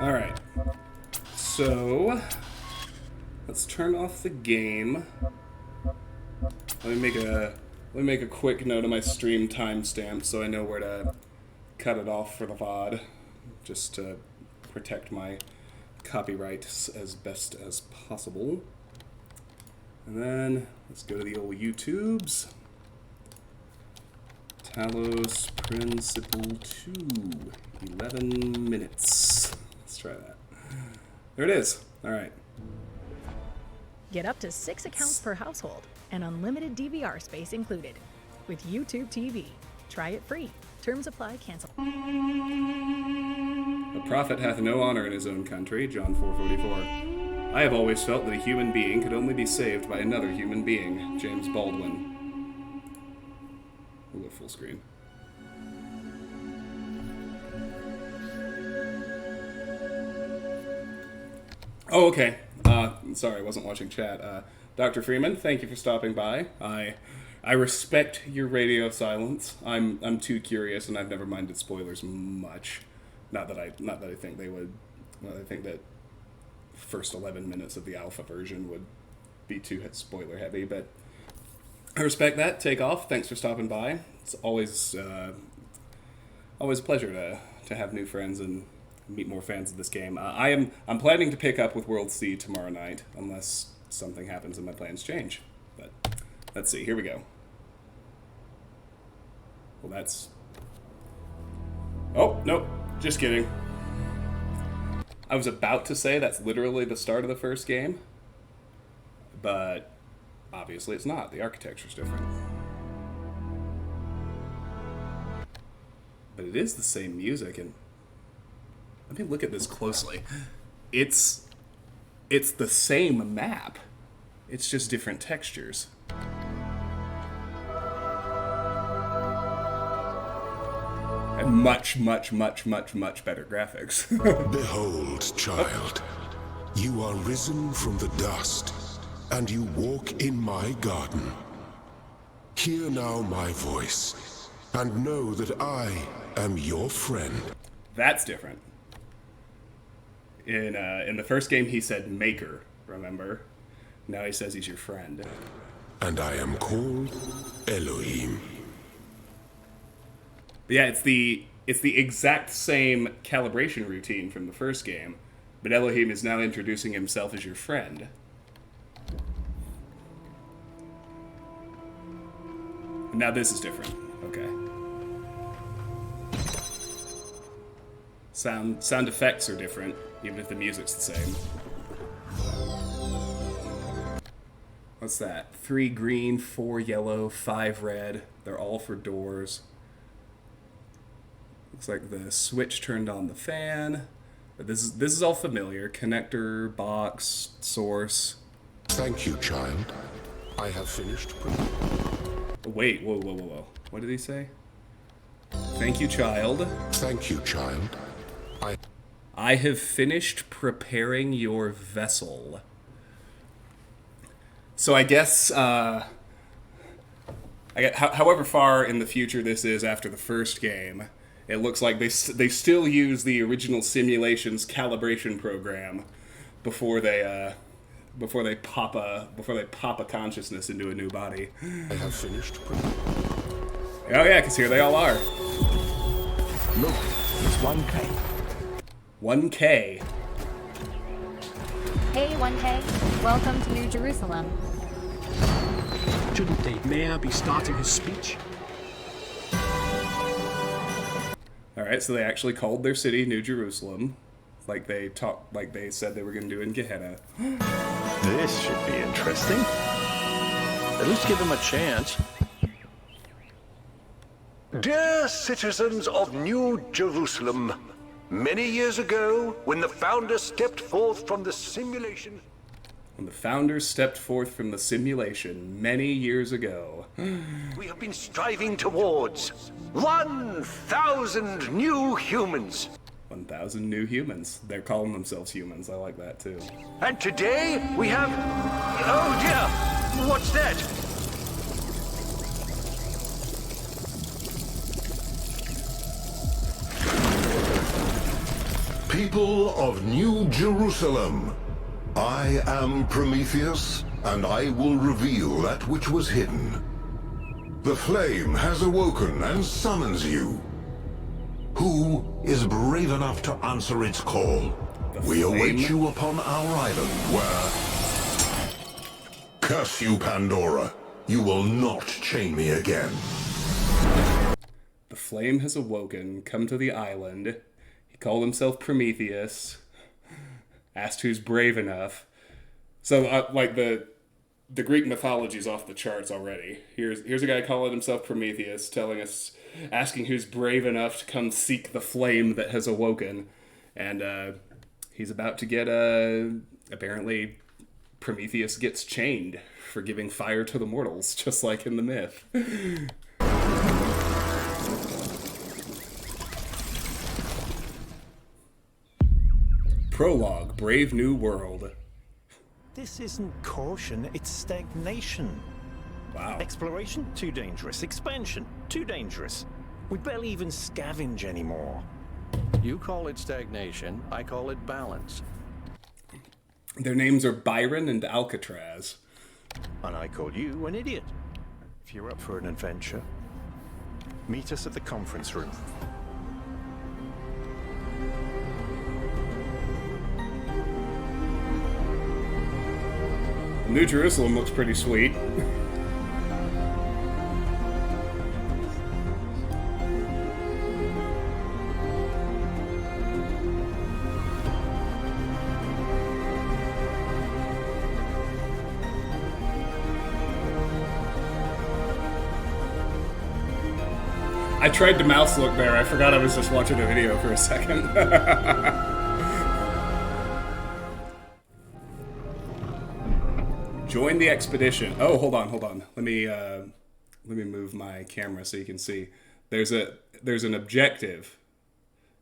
Alright. So, let's turn off the game. Let me make a quick note of my stream timestamp so I know where to cut it off for the VOD, just to protect my copyright as best as possible. And then let's go to the old YouTubes. Talos Principle 2, 11 minutes. Let's try that. There it is. All right. Get up to 6 accounts per household and unlimited DVR space included with YouTube TV. Try it free. Terms apply. Cancel. A prophet hath no honor in his own country, John 4:44. I have always felt that a human being could only be saved by another human being. James Baldwin. We'll go full screen. Oh, okay. Sorry, I wasn't watching chat. Dr. Freeman, thank you for stopping by. I respect your radio silence. I'm too curious, and I've never minded spoilers much. Not that I think they would. I think that first 11 minutes of the alpha version would be too spoiler heavy, but I respect that. Take off. Thanks for stopping by. It's always a pleasure to have new friends and meet more fans of this game. I'm planning to pick up with World C tomorrow night, unless something happens and my plans change. But let's see. Here we go. Well, that's... Oh, nope. Just kidding. I was about to say that's literally the start of the first game, but obviously it's not. The architecture's different. But it is the same music, and let me look at this closely. It's the same map. It's just different textures. And much, much, much, much, much better graphics. Behold, child, you are risen from the dust, and you walk in my garden. Hear now my voice, and know that I am your friend. That's different. In the first game, he said maker, remember? Now he says he's your friend. And I am called Elohim. Yeah, it's the exact same calibration routine from the first game, but Elohim is now introducing himself as your friend. Now this is different. Okay. Sound effects are different, even if the music's the same. What's that? 3 green, 4 yellow, 5 red. They're all for doors. Looks like the switch turned on the fan. But this is all familiar. Connector, box, source. Thank you, child. I have finished. Wait, whoa. What did he say? Thank you, child. Thank you, child. I have finished preparing your vessel. So I guess, however far in the future this is after the first game, it looks like they still use the original simulations calibration program before they pop a consciousness into a new body. I have finished. Oh yeah, because here they all are. Look, it's 1K. 1K. Hey, 1K. Welcome to New Jerusalem. Shouldn't the mayor be starting his speech? Alright, so they actually called their city New Jerusalem. Like they said they were going to do in Gehenna. This should be interesting. At least give him a chance. Dear citizens of New Jerusalem, many years ago, when the Founders stepped forth from the simulation... When the Founders stepped forth from the simulation many years ago... we have been striving towards 1,000 new humans. 1,000 new humans. They're calling themselves humans. I like that, too. And today, we have... Oh dear! What's that? People of New Jerusalem, I am Prometheus, and I will reveal that which was hidden. The flame has awoken and summons you. Who is brave enough to answer its call? We await you upon our island, where... Curse you, Pandora. You will not chain me again. The flame has awoken, come to the island. He called himself Prometheus. Asked who's brave enough. So, the Greek mythology's off the charts already. Here's a guy calling himself Prometheus, asking who's brave enough to come seek the flame that has awoken. And he's about to get apparently Prometheus gets chained for giving fire to the mortals, just like in the myth. Prologue, Brave New World. This isn't caution, it's stagnation. Wow. Exploration? Too dangerous. Expansion? Too dangerous. We barely even scavenge anymore. You call it stagnation, I call it balance. Their names are Byron and Alcatraz. And I call you an idiot. If you're up for an adventure, meet us at the conference room. New Jerusalem looks pretty sweet. I tried to mouse look there. I forgot I was just watching a video for a second. Join the expedition. Oh, hold on. Let me move my camera so you can see. There's an objective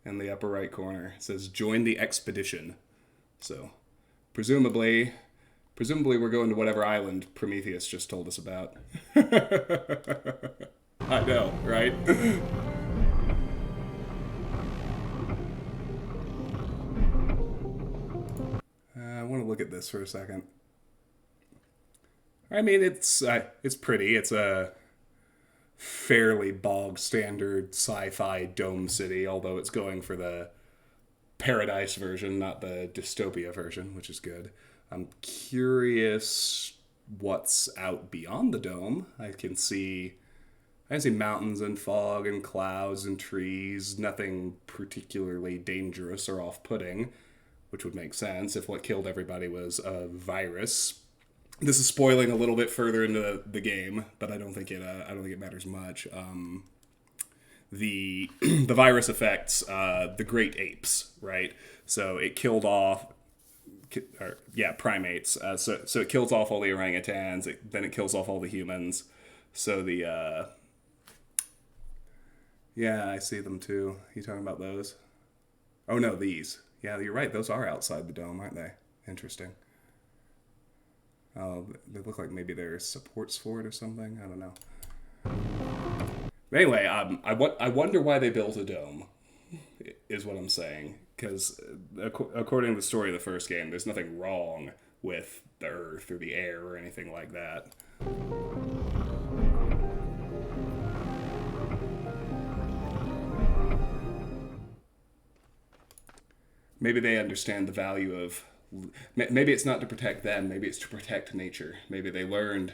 in the upper right corner. It says join the expedition. So, presumably we're going to whatever island Prometheus just told us about. I know, right? I want to look at this for a second. I mean, it's pretty. It's a fairly bog standard sci-fi dome city, although it's going for the paradise version, not the dystopia version, which is good. I'm curious what's out beyond the dome. I can see mountains and fog and clouds and trees. Nothing particularly dangerous or off-putting, which would make sense if what killed everybody was a virus. This is spoiling a little bit further into the game, but I don't think it matters much. The virus affects the great apes, right? So it killed off, primates. So it kills off all the orangutans. Then it kills off all the humans. So I see them too. You talking about those? Oh no, these. Yeah, you're right. Those are outside the dome, aren't they? Interesting. Oh, they look like maybe there's supports for it or something. I don't know. But anyway, I wonder why they built a dome, is what I'm saying. Because according to the story of the first game, there's nothing wrong with the Earth or the air or anything like that. Maybe they understand the value of... Maybe it's not to protect them. Maybe it's to protect nature. Maybe they learned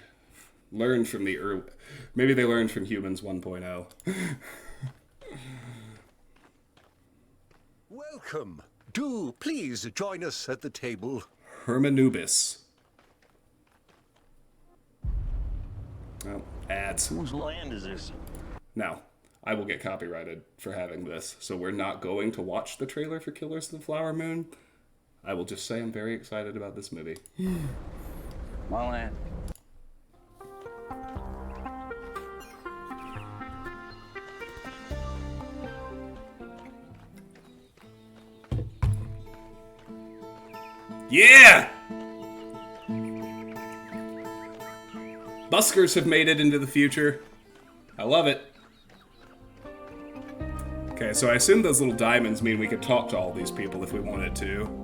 from the Earth. Maybe they learned from Humans 1.0. Welcome. Do please join us at the table. Hermanubis. Oh, ads. Whose land is this? Now, I will get copyrighted for having this, so we're not going to watch the trailer for Killers of the Flower Moon. I will just say I'm very excited about this movie. My land. Yeah! Buskers have made it into the future. I love it. Okay, so I assume those little diamonds mean we could talk to all these people if we wanted to.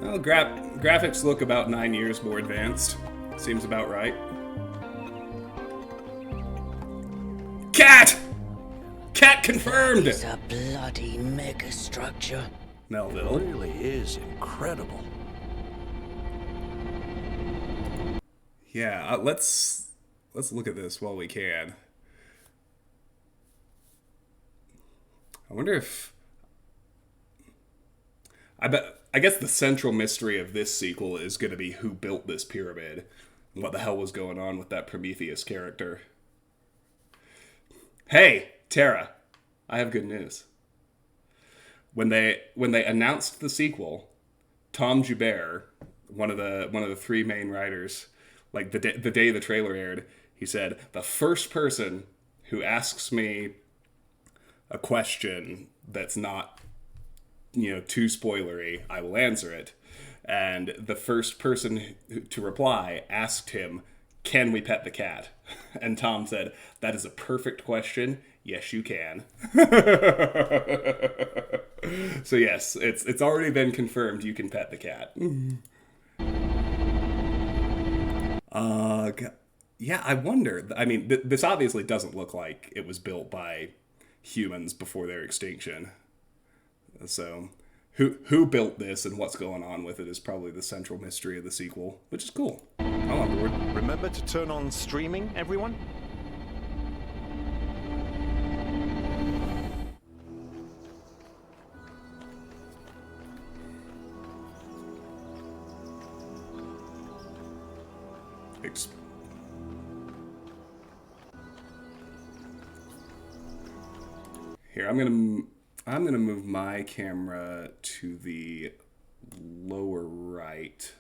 Well, graphics look about 9 years more advanced. Seems about right. Cat! Cat confirmed! It's a bloody megastructure. Melville. It really is incredible. Yeah, let's look at this while we can. I wonder if... I guess the central mystery of this sequel is going to be who built this pyramid and what the hell was going on with that Prometheus character. Hey, Tara, I have good news. When they announced the sequel, Tom Joubert, one of the three main writers, like the day the trailer aired, he said, the first person who asks me a question that's not, too spoilery, I will answer it. And the first person to reply asked him, "Can we pet the cat?" And Tom said, "That is a perfect question. Yes, you can." So yes, it's already been confirmed you can pet the cat. Yeah, I wonder. I mean, this obviously doesn't look like it was built by humans before their extinction. So, who built this and what's going on with it is probably the central mystery of the sequel, which is cool. I'm on board. Remember to turn on streaming, everyone? Here, I'm gonna move my camera to the lower right.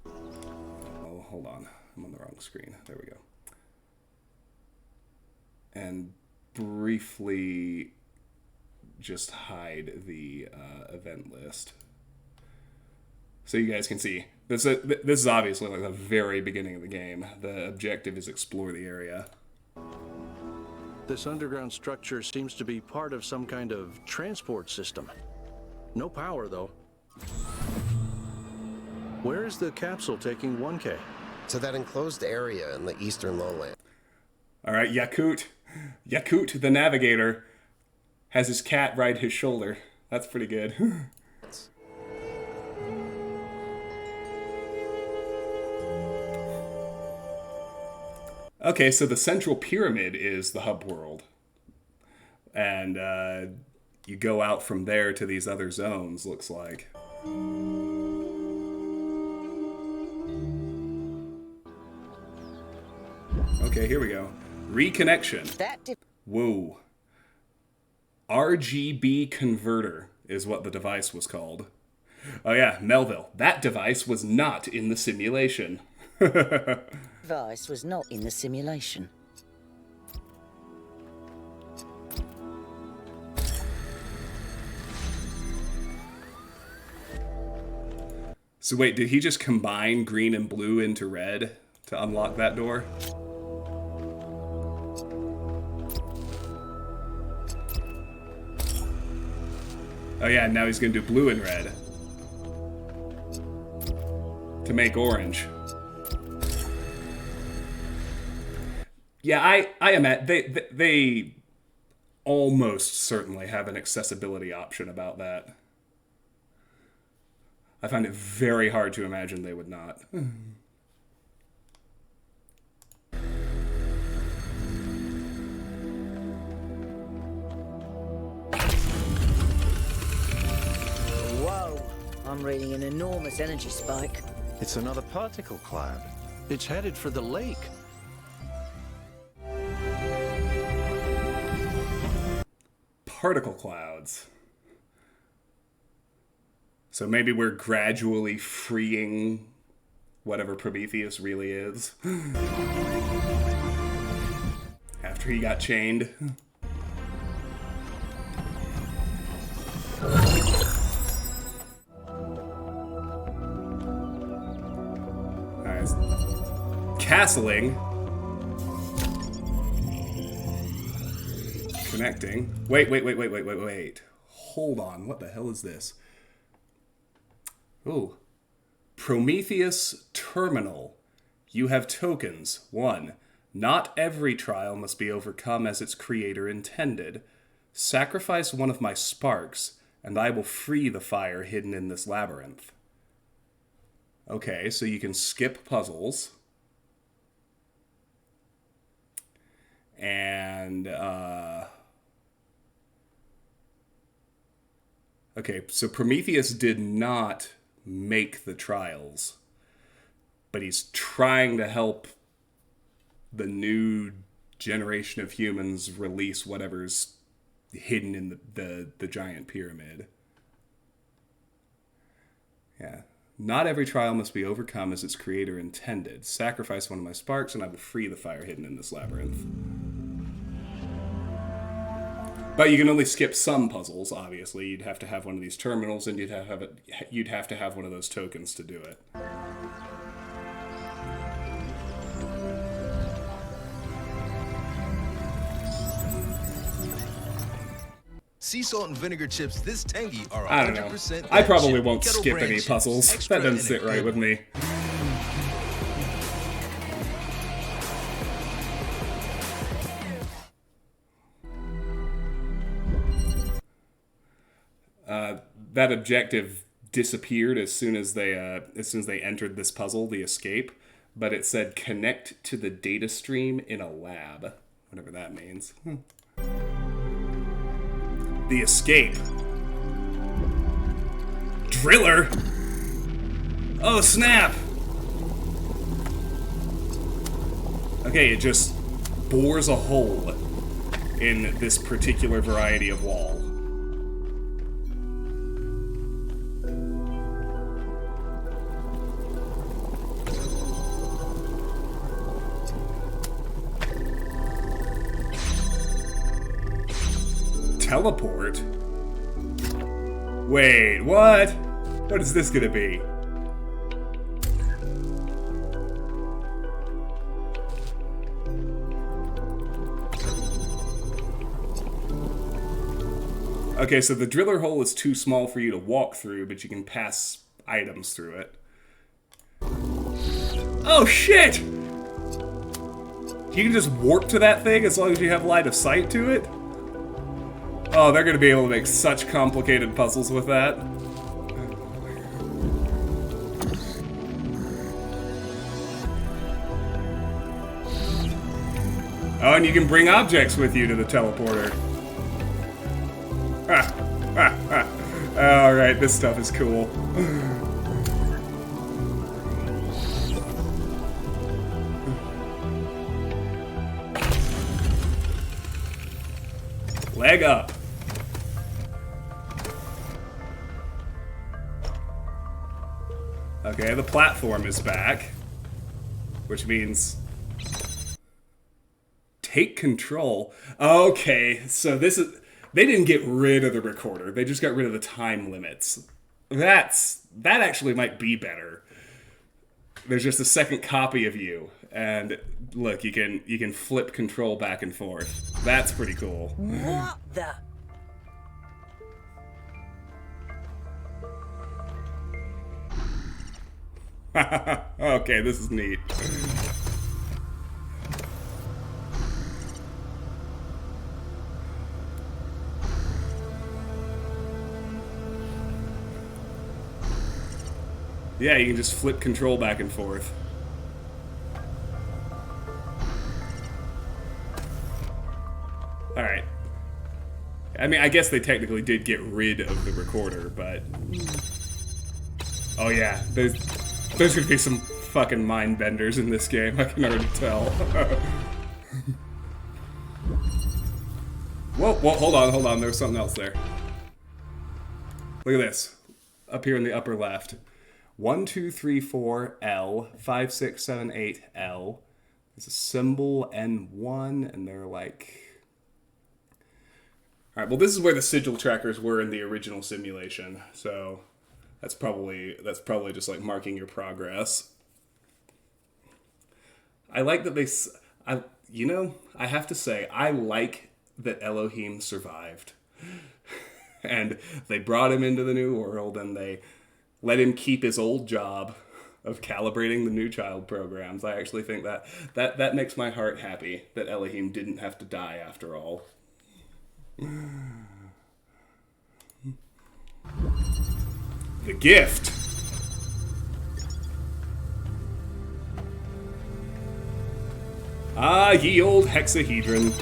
Oh, hold on, I'm on the wrong screen. There we go. And briefly just hide the event list, so you guys can see. This is obviously like the very beginning of the game. The objective is explore the area. This underground structure seems to be part of some kind of transport system. No power, though. Where is the capsule taking 1K? To that enclosed area in the eastern lowland. All right, Yakut the navigator has his cat ride his shoulder. That's pretty good. Okay, so the central pyramid is the hub world. And you go out from there to these other zones, looks like. Okay, here we go. Reconnection. Whoa. RGB converter is what the device was called. Oh yeah, Melville. That device was not in the simulation. Device was not in the simulation. So wait, did he just combine green and blue into red to unlock that door? Oh yeah, now he's gonna do blue and red to make orange. Yeah, I am at they almost certainly have an accessibility option about that. I find it very hard to imagine they would not. Whoa, I'm reading an enormous energy spike. It's another particle cloud. It's headed for the lake. Particle clouds. So maybe we're gradually freeing whatever Prometheus really is. After he got chained. Alright. Castling. Connecting. Wait. Hold on. What the hell is this? Ooh. Prometheus Terminal. You have tokens. 1. Not every trial must be overcome as its creator intended. Sacrifice one of my sparks, and I will free the fire hidden in this labyrinth. Okay, so you can skip puzzles. And, okay, so Prometheus did not make the trials, but he's trying to help the new generation of humans release whatever's hidden in the giant pyramid. Yeah. Not every trial must be overcome as its creator intended. Sacrifice one of my sparks and I will free the fire hidden in this labyrinth. But you can only skip some puzzles, obviously. You'd have to have one of these terminals and you'd have to have one of those tokens to do it. Sea salt and vinegar chips this tangy are 100% I don't know. I probably won't skip any puzzles. That doesn't sit right with me. That objective disappeared as soon as they entered this puzzle, the escape. But it said connect to the data stream in a lab, whatever that means. The escape. Driller? Oh, snap! Okay, it just bores a hole in this particular variety of wall. Teleport? Wait, what? What is this gonna be? Okay, so the driller hole is too small for you to walk through, but you can pass items through it. Oh shit! You can just warp to that thing as long as you have line of sight to it? Oh, they're gonna be able to make such complicated puzzles with that. Oh, and you can bring objects with you to the teleporter. Alright, this stuff is cool. Leg up. Okay, the platform is back. Which means... take control. Okay, so this is... they didn't get rid of the recorder. They just got rid of the time limits. That actually might be better. There's just a second copy of you. And look, you can flip control back and forth. That's pretty cool. What the... Okay, this is neat. Yeah, you can just flip control back and forth. Alright. I mean, I guess they technically did get rid of the recorder, but... oh yeah, there's gonna be some fucking mind benders in this game, I can already tell. Whoa, hold on, there's something else there. Look at this. Up here in the upper left. 1, 2, 3, 4, L, 5, 6, 7, 8, L. There's a symbol, N1, and they're like... alright, well this is where the sigil trackers were in the original simulation, so that's probably just like marking your progress. I like that I have to say, I like that Elohim survived. And they brought him into the new world, and they let him keep his old job of calibrating the new child programs. I actually think that makes my heart happy that Elohim didn't have to die after all. The gift. Ah, ye old hexahedron.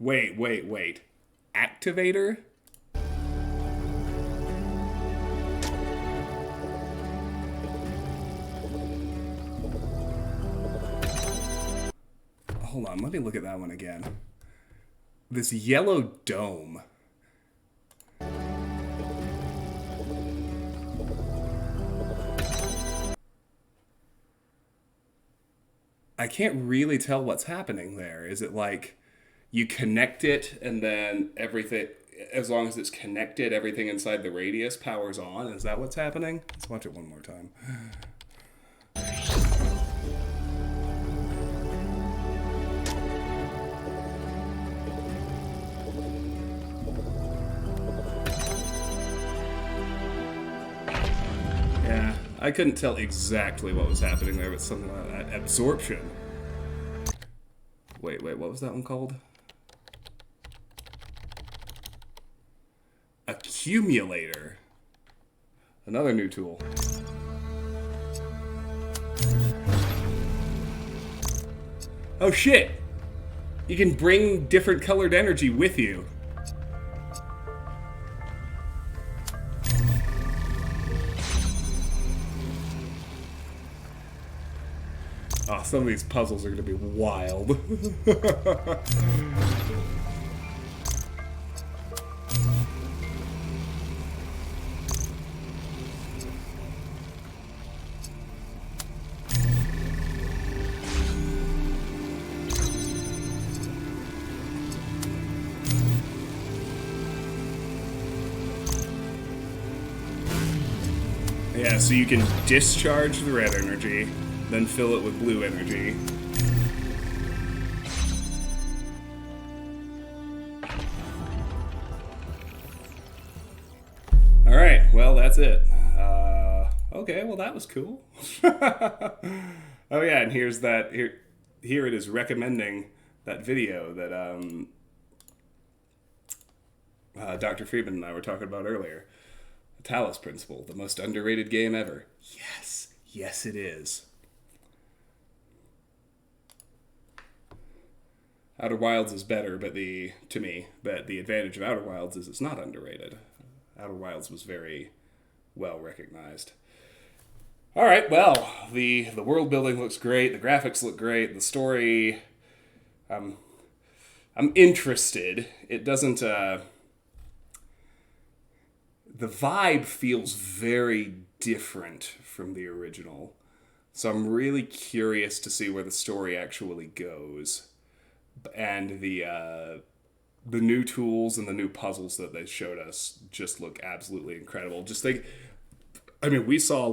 Wait. Activator? Hold on, let me look at that one again. This yellow dome. I can't really tell what's happening there. Is it like you connect it and then everything, as long as it's connected, everything inside the radius powers on? Is that what's happening? Let's watch it one more time. Yeah, I couldn't tell exactly what was happening there, but something like that. Absorption. Wait, what was that one called? Accumulator. Another new tool. Oh shit! You can bring different colored energy with you. Oh, some of these puzzles are going to be wild. Yeah, so you can discharge the red energy, then fill it with blue energy. Alright, well, that's it. Okay, well, that was cool. Oh yeah, and here's that, here it is recommending that video that Dr. Friedman and I were talking about earlier. The Talos Principle, the most underrated game ever. Yes, it is. Outer Wilds is better, but the advantage of Outer Wilds is it's not underrated. Outer Wilds was very well recognized. All right, well, the world building looks great, the graphics look great, the story, I'm interested. It doesn't the vibe feels very different from the original. So I'm really curious to see where the story actually goes. And the new tools and the new puzzles that they showed us just look absolutely incredible. We saw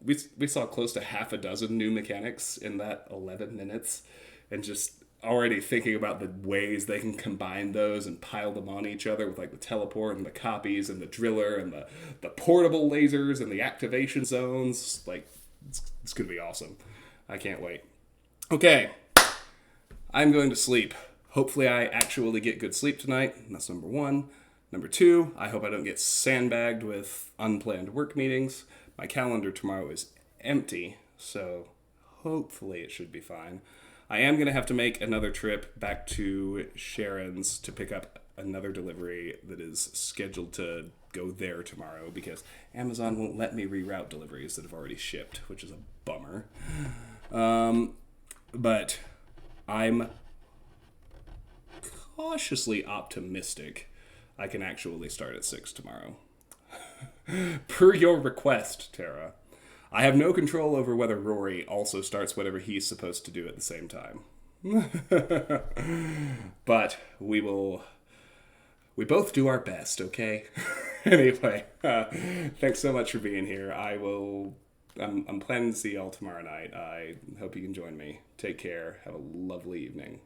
we saw close to half a dozen new mechanics in that 11 minutes, and just already thinking about the ways they can combine those and pile them on each other with like the teleport and the copies and the driller and the portable lasers and the activation zones. Like, it's gonna be awesome. I can't wait. Okay. I'm going to sleep. Hopefully I actually get good sleep tonight. That's number one. Number two, I hope I don't get sandbagged with unplanned work meetings. My calendar tomorrow is empty, so hopefully it should be fine. I am going to have to make another trip back to Sharon's to pick up another delivery that is scheduled to go there tomorrow because Amazon won't let me reroute deliveries that have already shipped, which is a bummer. But I'm cautiously optimistic I can actually start at 6 tomorrow. Per your request, Tara. I have no control over whether Rory also starts whatever he's supposed to do at the same time. But we both do our best, okay? Anyway, thanks so much for being here. I'm planning to see y'all tomorrow night. I hope you can join me. Take care. Have a lovely evening.